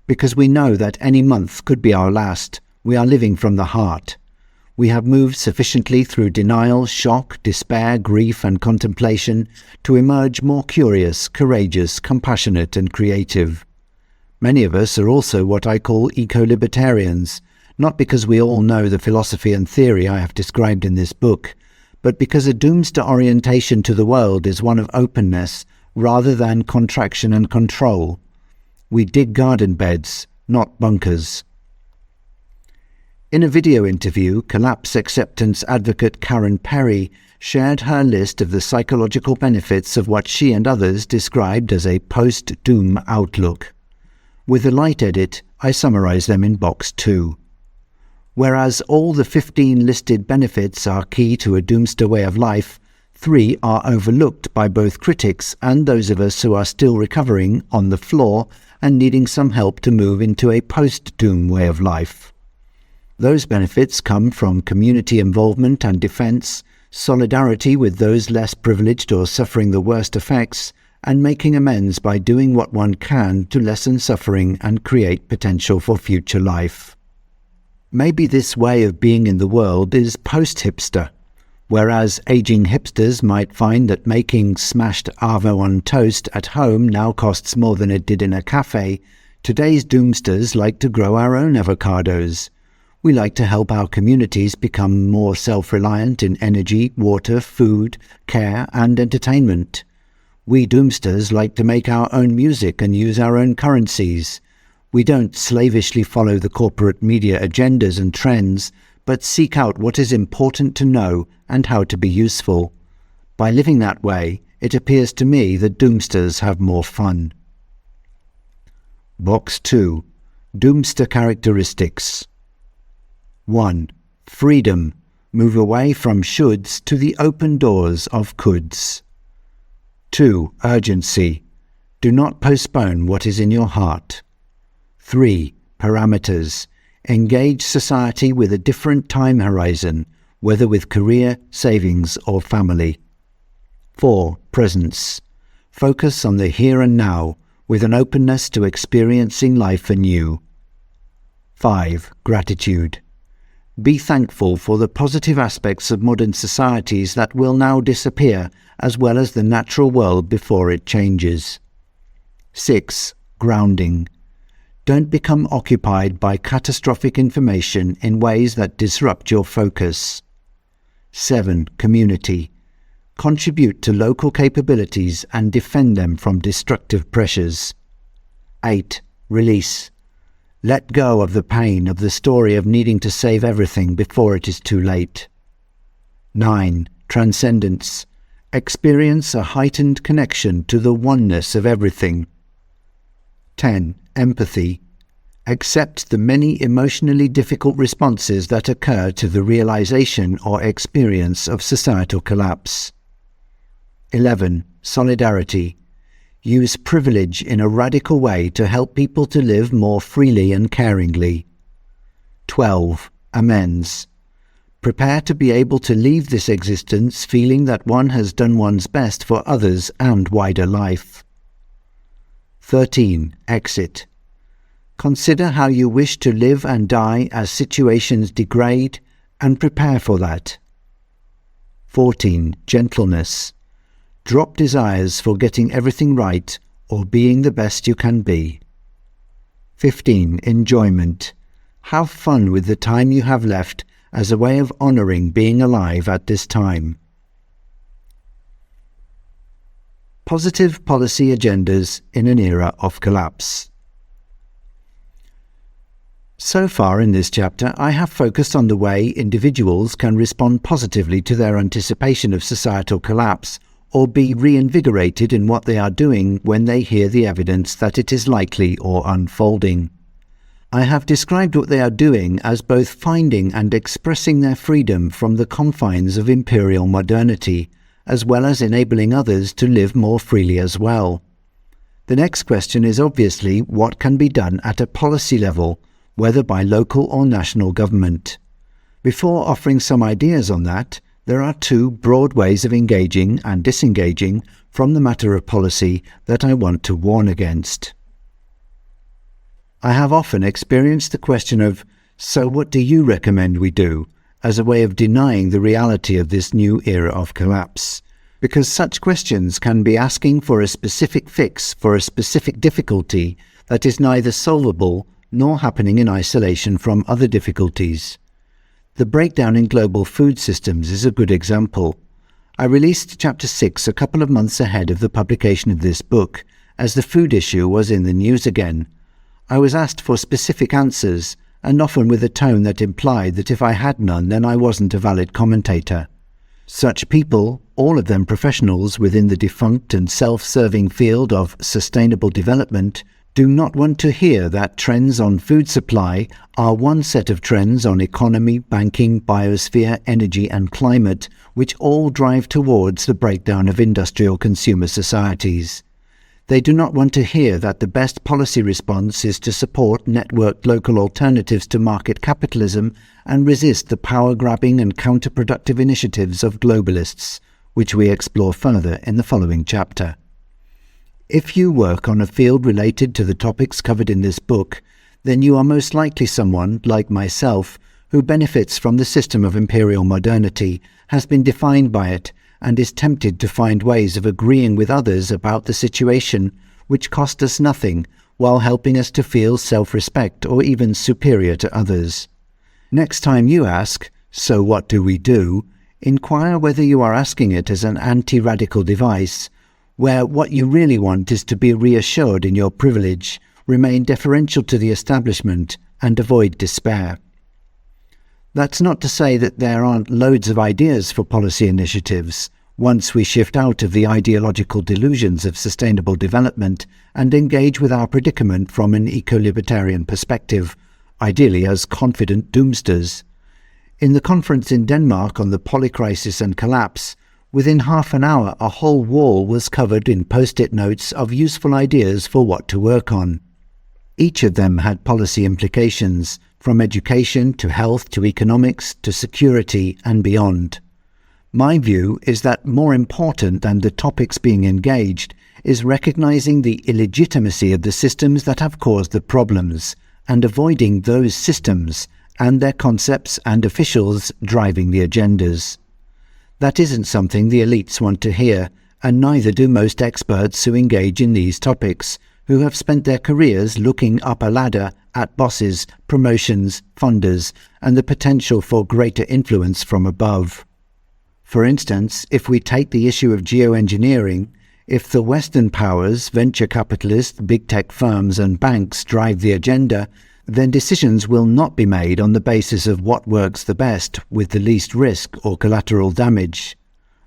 Because we know that any month could be our last, we are living from the heart. We have moved sufficiently through denial, shock, despair, grief and contemplation to emerge more curious, courageous, compassionate and creative. Many of us are also what I call eco-libertarians, not because we all know the philosophy and theory I have described in this book, but because a doomster orientation to the world is one of openness rather than contraction and control. We dig garden beds, not bunkers. In a video interview, collapse acceptance advocate Karen Perry shared her list of the psychological benefits of what she and others described as a post-doom outlook. With a light edit, I summarize them in box 2. Whereas all the 15 listed benefits are key to a doomster way of life, 3 are overlooked by both critics and those of us who are still recovering on the floor and needing some help to move into a post-doom way of life. Those benefits come from community involvement and defense, solidarity with those less privileged or suffering the worst effects, and making amends by doing what one can to lessen suffering and create potential for future life. Maybe this way of being in the world is post-hipster, whereas aging hipsters might find that making smashed Arvo on toast at home now costs more than it did in a cafe. Today's Doomsters like to grow our own avocados. We like to help our communities become more self-reliant in energy, water, food, care and entertainment. We Doomsters like to make our own music and use our own currencies. We don't slavishly follow the corporate media agendas and trends, but seek out what is important to know and how to be useful. By living that way, it appears to me that Doomsters have more fun. Box 2. Doomster Characteristics. 1. Freedom. Move away from shoulds to the open doors of coulds. 2. Urgency. Do not postpone what is in your heart. 3. Parameters. Engage society with a different time horizon, whether with career, savings or family. 4. Presence. Focus on the here and now, with an openness to experiencing life anew. 5. Gratitude. Be thankful for the positive aspects of modern societies that will now disappear, as well as the natural world before it changes. 6. Grounding. Don't become occupied by catastrophic information in ways that disrupt your focus. 7. Community. Contribute to local capabilities and defend them from destructive pressures. 8. Release. Let go of the pain of the story of needing to save everything before it is too late. 9. Transcendence. Experience a heightened connection to the oneness of everything. 10. Empathy. Accept the many emotionally difficult responses that occur to the realization or experience of societal collapse. 11. Solidarity. Use privilege in a radical way to help people to live more freely and caringly. 12. Amends. Prepare to be able to leave this existence feeling that one has done one's best for others and wider life. 13. Exit. Consider how you wish to live and die as situations degrade, and prepare for that. 14. Gentleness. Drop desires for getting everything right or being the best you can be. 15. Enjoyment. Have fun with the time you have left as a way of honouring being alive at this time. Positive policy agendas in an era of collapse. So far in this chapter, I have focused on the way individuals can respond positively to their anticipation of societal collapse, or be reinvigorated in what they are doing when they hear the evidence that it is likely or unfolding. I have described what they are doing as both finding and expressing their freedom from the confines of imperial modernity, as well as enabling others to live more freely as well. The next question is obviously what can be done at a policy level, whether by local or national government. Before offering some ideas on that, there are two broad ways of engaging and disengaging from the matter of policy that I want to warn against. I have often experienced the question of, so what do you recommend we do, as a way of denying the reality of this new era of collapse, because such questions can be asking for a specific fix for a specific difficulty that is neither solvable nor happening in isolation from other difficulties. The breakdown in global food systems is a good example. I released Chapter 6 a couple of months ahead of the publication of this book, as the food issue was in the news again. I was asked for specific answers, and often with a tone that implied that if I had none, then I wasn't a valid commentator. Such people, all of them professionals within the defunct and self-serving field of sustainable development, do not want to hear that trends on food supply are one set of trends on economy, banking, biosphere, energy and climate, which all drive towards the breakdown of industrial consumer societies. They do not want to hear that the best policy response is to support networked local alternatives to market capitalism and resist the power-grabbing and counterproductive initiatives of globalists, which we explore further in the following chapter. If you work on a field related to the topics covered in this book, then you are most likely someone, like myself, who benefits from the system of imperial modernity, has been defined by it, and is tempted to find ways of agreeing with others about the situation which cost us nothing, while helping us to feel self-respect or even superior to others. Next time you ask, "So what do we do?" inquire whether you are asking it as an anti-radical device, where what you really want is to be reassured in your privilege, remain deferential to the establishment, and avoid despair. That's not to say that there aren't loads of ideas for policy initiatives, once we shift out of the ideological delusions of sustainable development and engage with our predicament from an eco-libertarian perspective, ideally as confident doomsters. In the conference in Denmark on the polycrisis and collapse, within half an hour a whole wall was covered in post-it notes of useful ideas for what to work on. Each of them had policy implications, from education to health to economics to security and beyond. My view is that more important than the topics being engaged is recognizing the illegitimacy of the systems that have caused the problems, and avoiding those systems and their concepts and officials driving the agendas. That isn't something the elites want to hear, and neither do most experts who engage in these topics, who have spent their careers looking up a ladder at bosses, promotions, funders, and the potential for greater influence from above. For instance, if we take the issue of geoengineering, if the Western powers, venture capitalists, big tech firms and banks drive the agenda, then decisions will not be made on the basis of what works the best with the least risk or collateral damage.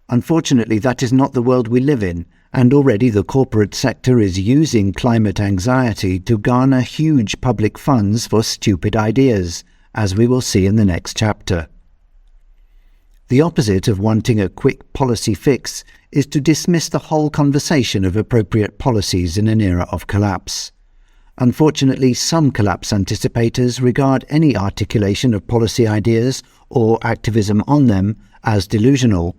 Unfortunately, that is not the world we live in, and already the corporate sector is using climate anxiety to garner huge public funds for stupid ideas, as we will see in the next chapter. The opposite of wanting a quick policy fix is to dismiss the whole conversation of appropriate policies in an era of collapse. Unfortunately, some collapse anticipators regard any articulation of policy ideas or activism on them as delusional.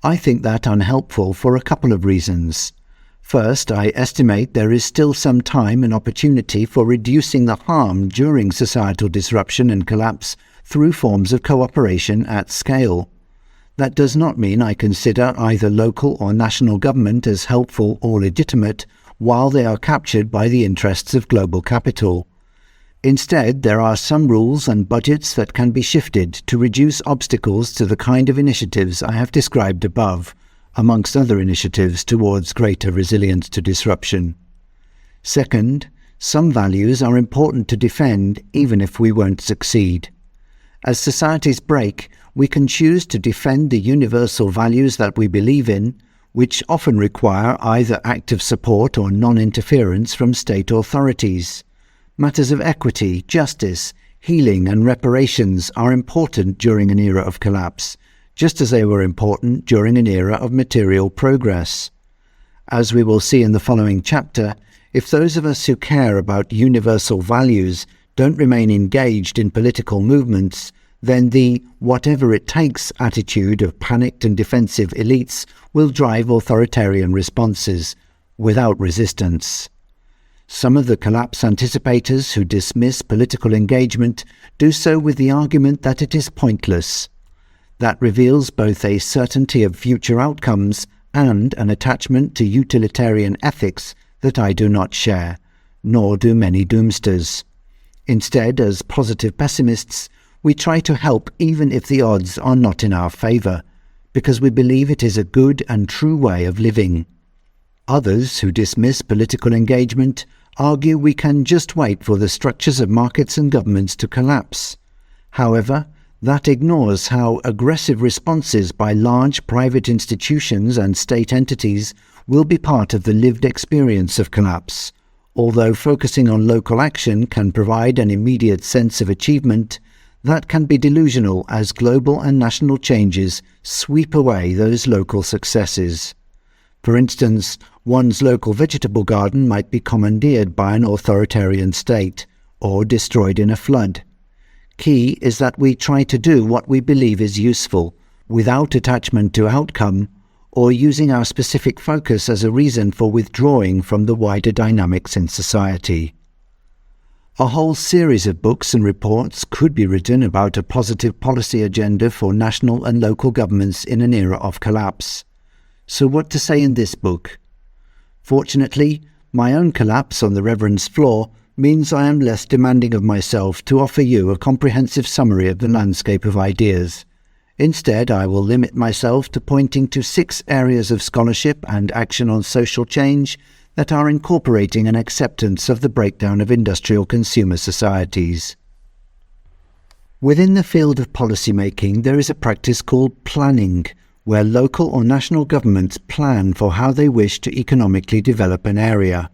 I think that unhelpful for a couple of reasons. First, I estimate there is still some time and opportunity for reducing the harm during societal disruption and collapse through forms of cooperation at scale. That does not mean I consider either local or national government as helpful or legitimate while they are captured by the interests of global capital. Instead, there are some rules and budgets that can be shifted to reduce obstacles to the kind of initiatives I have described above, amongst other initiatives towards greater resilience to disruption. Second, some values are important to defend even if we won't succeed. As societies break, we can choose to defend the universal values that we believe in, which often require either active support or non-interference from state authorities. Matters of equity, justice, healing and reparations are important during an era of collapse, just as they were important during an era of material progress. As we will see in the following chapter, if those of us who care about universal values don't remain engaged in political movements, then the whatever it takes attitude of panicked and defensive elites will drive authoritarian responses without resistance. Some of the collapse anticipators who dismiss political engagement do so with the argument that it is pointless. That reveals both a certainty of future outcomes and an attachment to utilitarian ethics that I do not share, nor do many doomsters. Instead, as positive pessimists, we try to help even if the odds are not in our favour, because we believe it is a good and true way of living. Others who dismiss political engagement argue we can just wait for the structures of markets and governments to collapse. However, that ignores how aggressive responses by large private institutions and state entities will be part of the lived experience of collapse. Although focusing on local action can provide an immediate sense of achievement, that can be delusional as global and national changes sweep away those local successes. For instance, one's local vegetable garden might be commandeered by an authoritarian state, or destroyed in a flood. Key is that we try to do what we believe is useful, without attachment to outcome, or using our specific focus as a reason for withdrawing from the wider dynamics in society. A whole series of books and reports could be written about a positive policy agenda for national and local governments in an era of collapse. So what to say in this book? Fortunately, My own collapse on the Reverend's floor means I am less demanding of myself to offer you a comprehensive summary of the landscape of ideas. Instead, I will limit myself to pointing to 6 areas of scholarship and action on social change that are incorporating an acceptance of the breakdown of industrial consumer societies. Within the field of policymaking, there is a practice called planning, where local or national governments plan for how they wish to economically develop an area.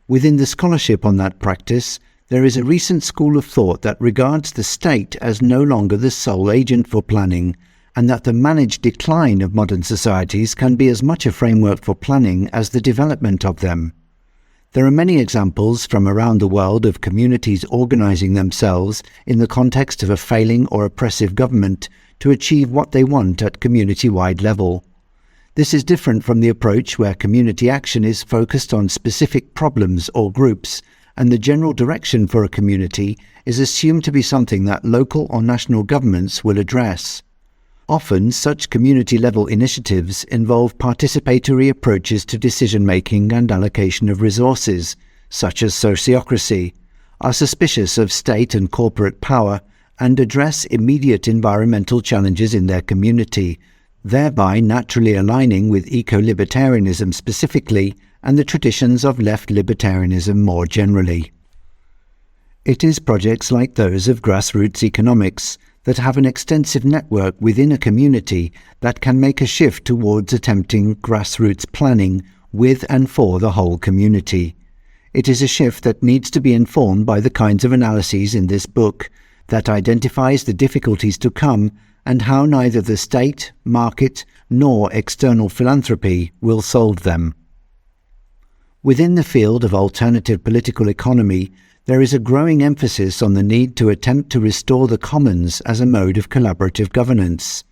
Within the scholarship on that practice, there is a recent school of thought that regards the state as no longer the sole agent for planning, and that the managed decline of modern societies can be as much a framework for planning as the development of them. There are many examples from around the world of communities organizing themselves in the context of a failing or oppressive government to achieve what they want at community-wide level. This is different from the approach where community action is focused on specific problems or groups, and the general direction for a community is assumed to be something that local or national governments will address. Often, such community-level initiatives involve participatory approaches to decision-making and allocation of resources, such as sociocracy, are suspicious of state and corporate power, and address immediate environmental challenges in their community, thereby naturally aligning with eco-libertarianism specifically and the traditions of left libertarianism more generally. It is projects like those of grassroots economics that have an extensive network within a community that can make a shift towards attempting grassroots planning with and for the whole community. It is a shift that needs to be informed by the kinds of analyses in this book that identifies the difficulties to come and how neither the state, market, nor external philanthropy will solve them. Within the field of alternative political economy, there is a growing emphasis on the need to attempt to restore the commons as a mode of collaborative governance.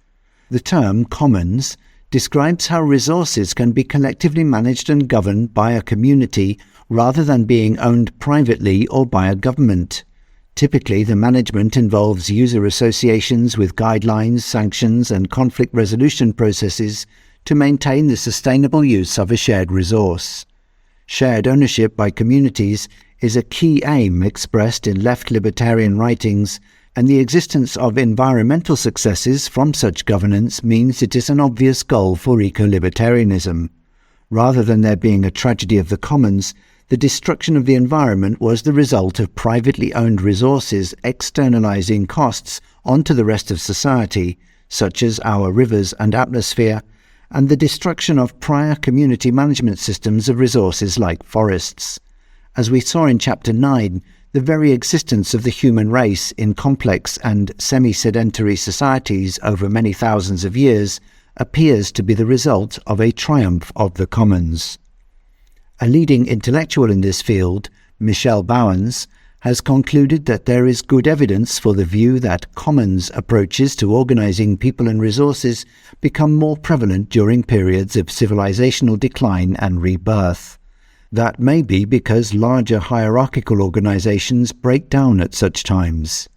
The term commons describes how resources can be collectively managed and governed by a community rather than being owned privately or by a government. Typically, the management involves user associations with guidelines, sanctions, and conflict resolution processes to maintain the sustainable use of a shared resource. Shared ownership by communities is a key aim expressed in left libertarian writings, and the existence of environmental successes from such governance means it is an obvious goal for eco-libertarianism. Rather than there being a tragedy of the commons, the destruction of the environment was the result of privately owned resources externalizing costs onto the rest of society, such as our rivers and atmosphere, and the destruction of prior community management systems of resources like forests. As we saw in Chapter 9, the very existence of the human race in complex and semi-sedentary societies over many thousands of years appears to be the result of a triumph of the commons. A leading intellectual in this field, Michel Bauwens, has concluded that there is good evidence for the view that commons approaches to organizing people and resources become more prevalent during periods of civilizational decline and rebirth. That may be because larger hierarchical organizations break down at such times.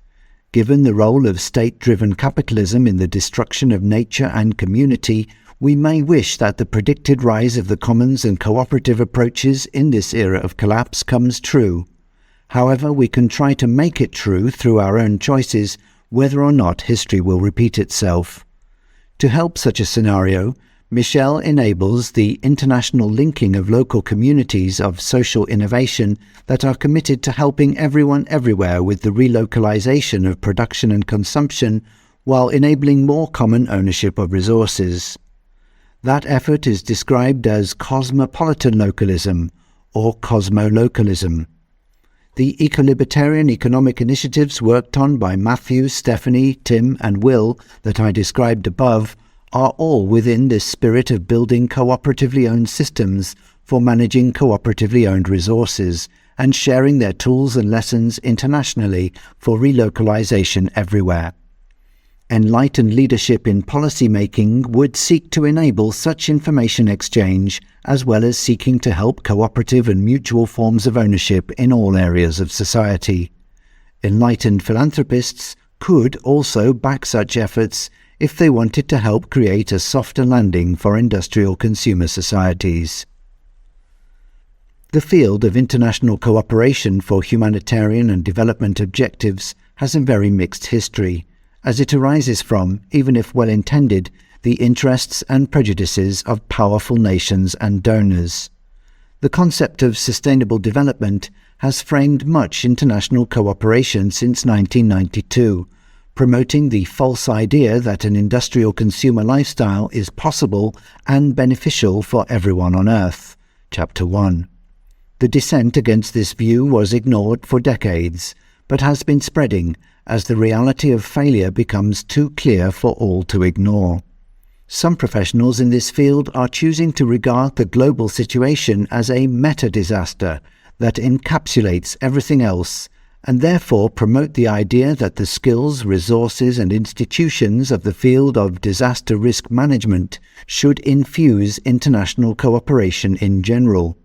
Given the role of state-driven capitalism in the destruction of nature and community, we may wish that the predicted rise of the commons and cooperative approaches in this era of collapse comes true. However, we can try to make it true through our own choices, whether or not history will repeat itself. To help such a scenario, Michel enables the international linking of local communities of social innovation that are committed to helping everyone everywhere with the relocalization of production and consumption while enabling more common ownership of resources. That effort is described as cosmopolitan localism or cosmolocalism. The eco-libertarian economic initiatives worked on by Matthew, Stephanie, Tim, and Will that I described above are all within this spirit of building cooperatively owned systems for managing cooperatively owned resources and sharing their tools and lessons internationally for relocalization everywhere. Enlightened leadership in policy making would seek to enable such information exchange as well as seeking to help cooperative and mutual forms of ownership in all areas of society. Enlightened philanthropists could also back such efforts if they wanted to help create a softer landing for industrial consumer societies. The field of international cooperation for humanitarian and development objectives has a very mixed history, as it arises from, even if well-intended, the interests and prejudices of powerful nations and donors. The concept of sustainable development has framed much international cooperation since 1992, promoting the false idea that an industrial consumer lifestyle is possible and beneficial for everyone on Earth. Chapter 1. The dissent against this view was ignored for decades, but has been spreading as the reality of failure becomes too clear for all to ignore. Some professionals in this field are choosing to regard the global situation as a meta-disaster that encapsulates everything else, and therefore promote the idea that the skills, resources and institutions of the field of disaster risk management should infuse international cooperation in general.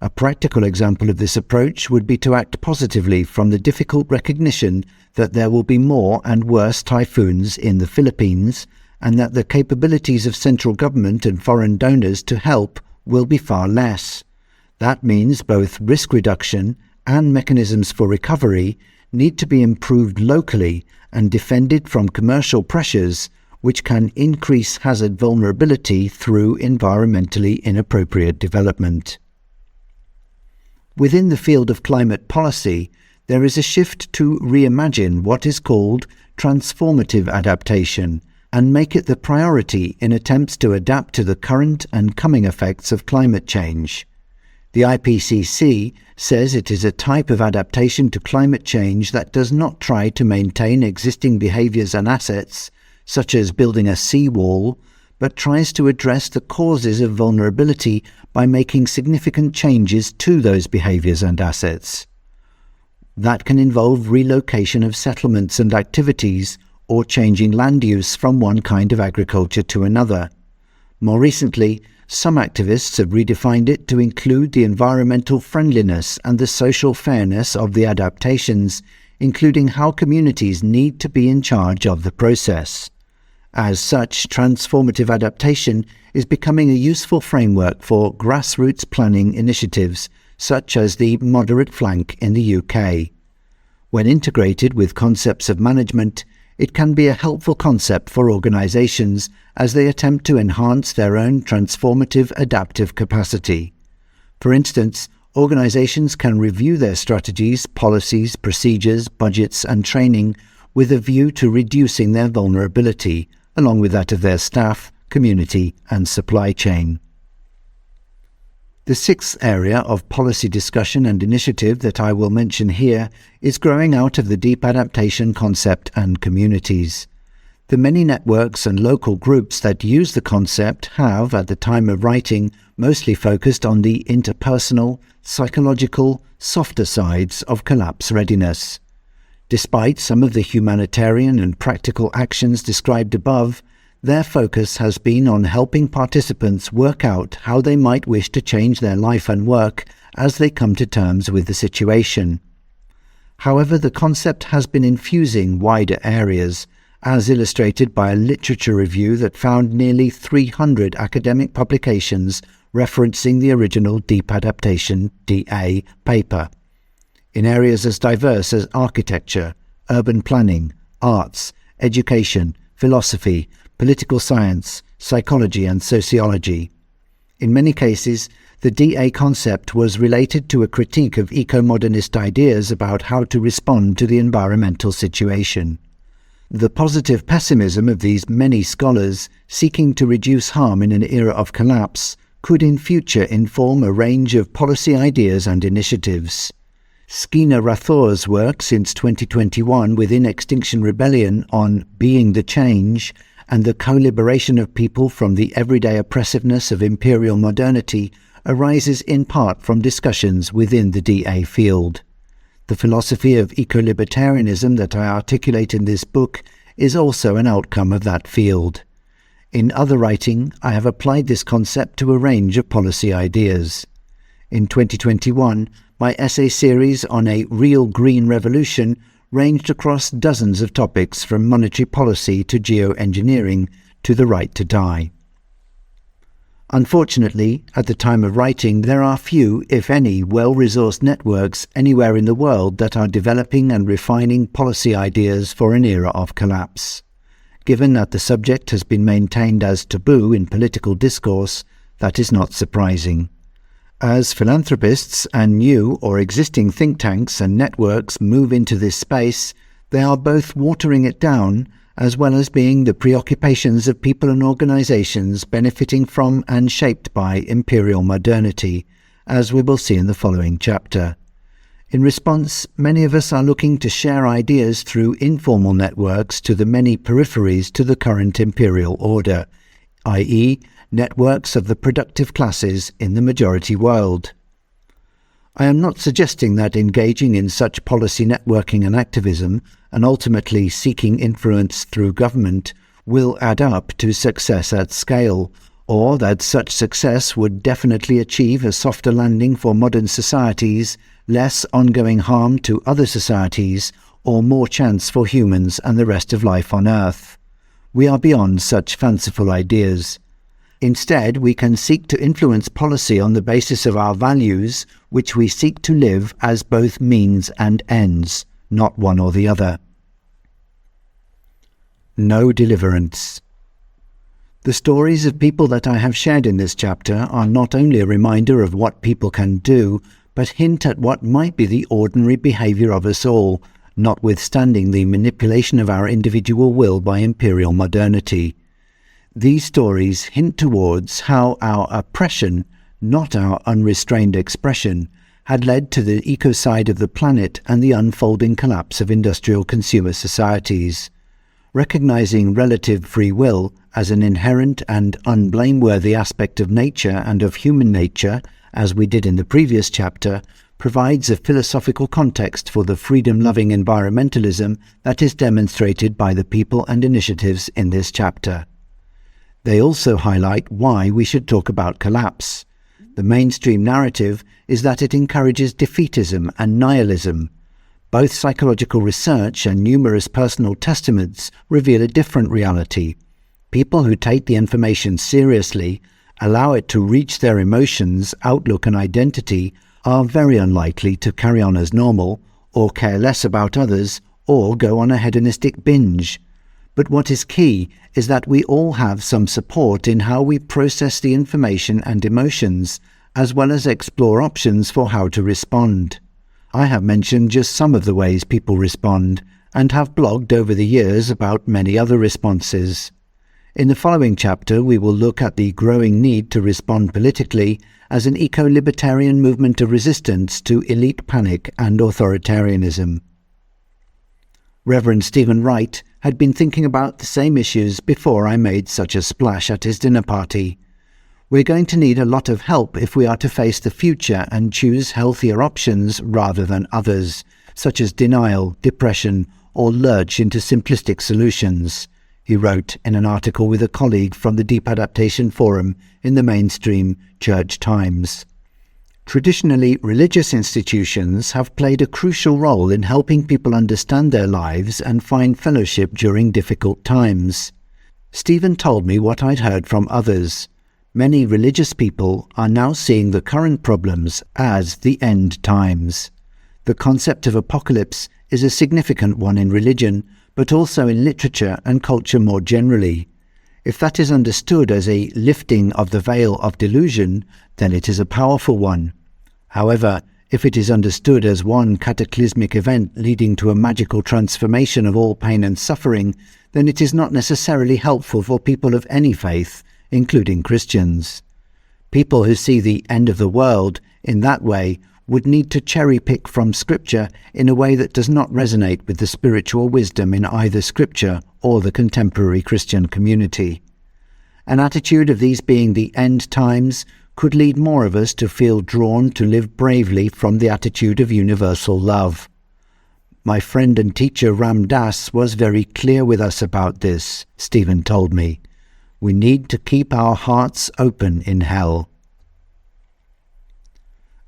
A practical example of this approach would be to act positively from the difficult recognition that there will be more and worse typhoons in the Philippines, and that the capabilities of central government and foreign donors to help will be far less. That means both risk reduction and mechanisms for recovery need to be improved locally and defended from commercial pressures, which can increase hazard vulnerability through environmentally inappropriate development. Within the field of climate policy, there is a shift to reimagine what is called transformative adaptation and make it the priority in attempts to adapt to the current and coming effects of climate change. The IPCC says it is a type of adaptation to climate change that does not try to maintain existing behaviors and assets, such as building a seawall, but tries to address the causes of vulnerability by making significant changes to those behaviors and assets. That can involve relocation of settlements and activities, or changing land use from one kind of agriculture to another. More recently, some activists have redefined it to include the environmental friendliness and the social fairness of the adaptations, including how communities need to be in charge of the process. As such, transformative adaptation is becoming a useful framework for grassroots planning initiatives, such as the Moderate Flank in the UK. When integrated with concepts of management, it can be a helpful concept for organizations as they attempt to enhance their own transformative adaptive capacity. For instance, organizations can review their strategies, policies, procedures, budgets, and training with a view to reducing their vulnerability, along with that of their staff, community, and supply chain. The sixth area of policy discussion and initiative that I will mention here is growing out of the deep adaptation concept and communities. The many networks and local groups that use the concept have, at the time of writing, mostly focused on the interpersonal, psychological, softer sides of collapse readiness. Despite some of the humanitarian and practical actions described above, their focus has been on helping participants work out how they might wish to change their life and work as they come to terms with the situation. However, the concept has been infusing wider areas, as illustrated by a literature review that found nearly 300 academic publications referencing the original Deep Adaptation DA paper, in areas as diverse as architecture, urban planning, arts, education, philosophy, political science, psychology and sociology. In many cases, the DA concept was related to a critique of eco-modernist ideas about how to respond to the environmental situation. The positive pessimism of these many scholars seeking to reduce harm in an era of collapse could in future inform a range of policy ideas and initiatives. Skeena Rathor's work since 2021 within Extinction Rebellion on Being the Change and the co-liberation of people from the everyday oppressiveness of imperial modernity arises in part from discussions within the DA field. The philosophy of eco-libertarianism that I articulate in this book is also an outcome of that field. In other writing, I have applied this concept to a range of policy ideas. In 2021, my essay series on a real green revolution ranged across dozens of topics from monetary policy to geoengineering to the right to die. Unfortunately, at the time of writing, there are few, if any, well-resourced networks anywhere in the world that are developing and refining policy ideas for an era of collapse. Given that the subject has been maintained as taboo in political discourse, that is not surprising. As philanthropists and new or existing think tanks and networks move into this space, they are both watering it down as well as being the preoccupations of people and organizations benefiting from and shaped by imperial modernity, as we will see in the following chapter. In response, many of us are looking to share ideas through informal networks to the many peripheries to the current imperial order, i.e., networks of the productive classes in the majority world. I am not suggesting that engaging in such policy networking and activism, and ultimately seeking influence through government, will add up to success at scale, or that such success would definitely achieve a softer landing for modern societies, less ongoing harm to other societies, or more chance for humans and the rest of life on Earth. We are beyond such fanciful ideas. Instead, we can seek to influence policy on the basis of our values, which we seek to live as both means and ends, not one or the other. No deliverance. The stories of people that I have shared in this chapter are not only a reminder of what people can do, but hint at what might be the ordinary behavior of us all, notwithstanding the manipulation of our individual will by imperial modernity. These stories hint towards how our oppression, not our unrestrained expression, had led to the ecocide of the planet and the unfolding collapse of industrial consumer societies. Recognizing relative free will as an inherent and unblameworthy aspect of nature and of human nature, as we did in the previous chapter, provides a philosophical context for the freedom-loving environmentalism that is demonstrated by the people and initiatives in this chapter. They also highlight why we should talk about collapse. The mainstream narrative is that it encourages defeatism and nihilism. Both psychological research and numerous personal testaments reveal a different reality. People who take the information seriously, allow it to reach their emotions, outlook and identity, are very unlikely to carry on as normal, or care less about others, or go on a hedonistic binge. But what is key is that we all have some support in how we process the information and emotions, as well as explore options for how to respond. I have mentioned just some of the ways people respond, and have blogged over the years about many other responses. In the following chapter, we will look at the growing need to respond politically as an eco-libertarian movement of resistance to elite panic and authoritarianism. Reverend Stephen Wright had been thinking about the same issues before I made such a splash at his dinner party. We're going to need a lot of help if we are to face the future and choose healthier options rather than others, such as denial, depression, or lurch into simplistic solutions, he wrote in an article with a colleague from the Deep Adaptation Forum in the mainstream Church Times. Traditionally, religious institutions have played a crucial role in helping people understand their lives and find fellowship during difficult times. Stephen told me what I'd heard from others. Many religious people are now seeing the current problems as the end times. The concept of apocalypse is a significant one in religion, but also in literature and culture more generally. If that is understood as a lifting of the veil of delusion, then it is a powerful one. However, if it is understood as one cataclysmic event leading to a magical transformation of all pain and suffering, then it is not necessarily helpful for people of any faith, including Christians. People who see the end of the world in that way would need to cherry-pick from Scripture in a way that does not resonate with the spiritual wisdom in either Scripture or the contemporary Christian community. An attitude of these being the end times could lead more of us to feel drawn to live bravely from the attitude of universal love. My friend and teacher Ram Dass was very clear with us about this, Stephen told me. We need to keep our hearts open in hell.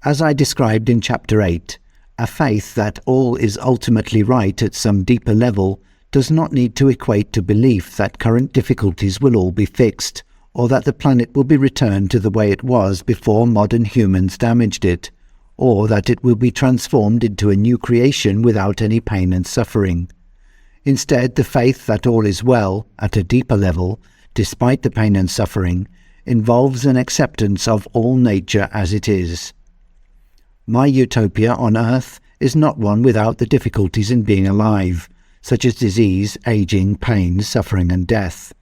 As I described in Chapter 8, a faith that all is ultimately right at some deeper level does not need to equate to belief that current difficulties will all be fixed, or that the planet will be returned to the way it was before modern humans damaged it, or that it will be transformed into a new creation without any pain and suffering. Instead, the faith that all is well, at a deeper level, despite the pain and suffering, involves an acceptance of all nature as it is. My utopia on Earth is not one without the difficulties in being alive, such as disease, aging, pain, suffering and death.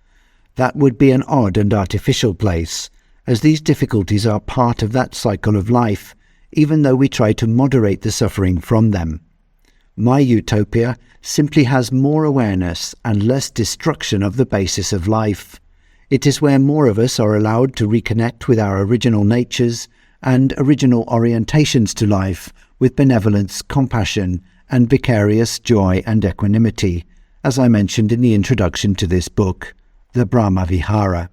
That would be an odd and artificial place, as these difficulties are part of that cycle of life, even though we try to moderate the suffering from them. My utopia simply has more awareness and less destruction of the basis of life. It is where more of us are allowed to reconnect with our original natures and original orientations to life with benevolence, compassion, and vicarious joy and equanimity, as I mentioned in the introduction to this book, the Brahma Vihara.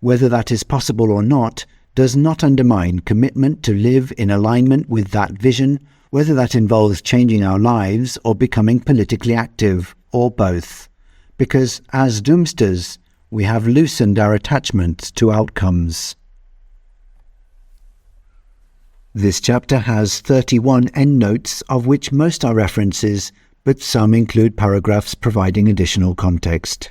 Whether that is possible or not does not undermine commitment to live in alignment with that vision, whether that involves changing our lives or becoming politically active, or both, because as Doomsters, we have loosened our attachment to outcomes. This chapter has 31 endnotes, of which most are references, but some include paragraphs providing additional context.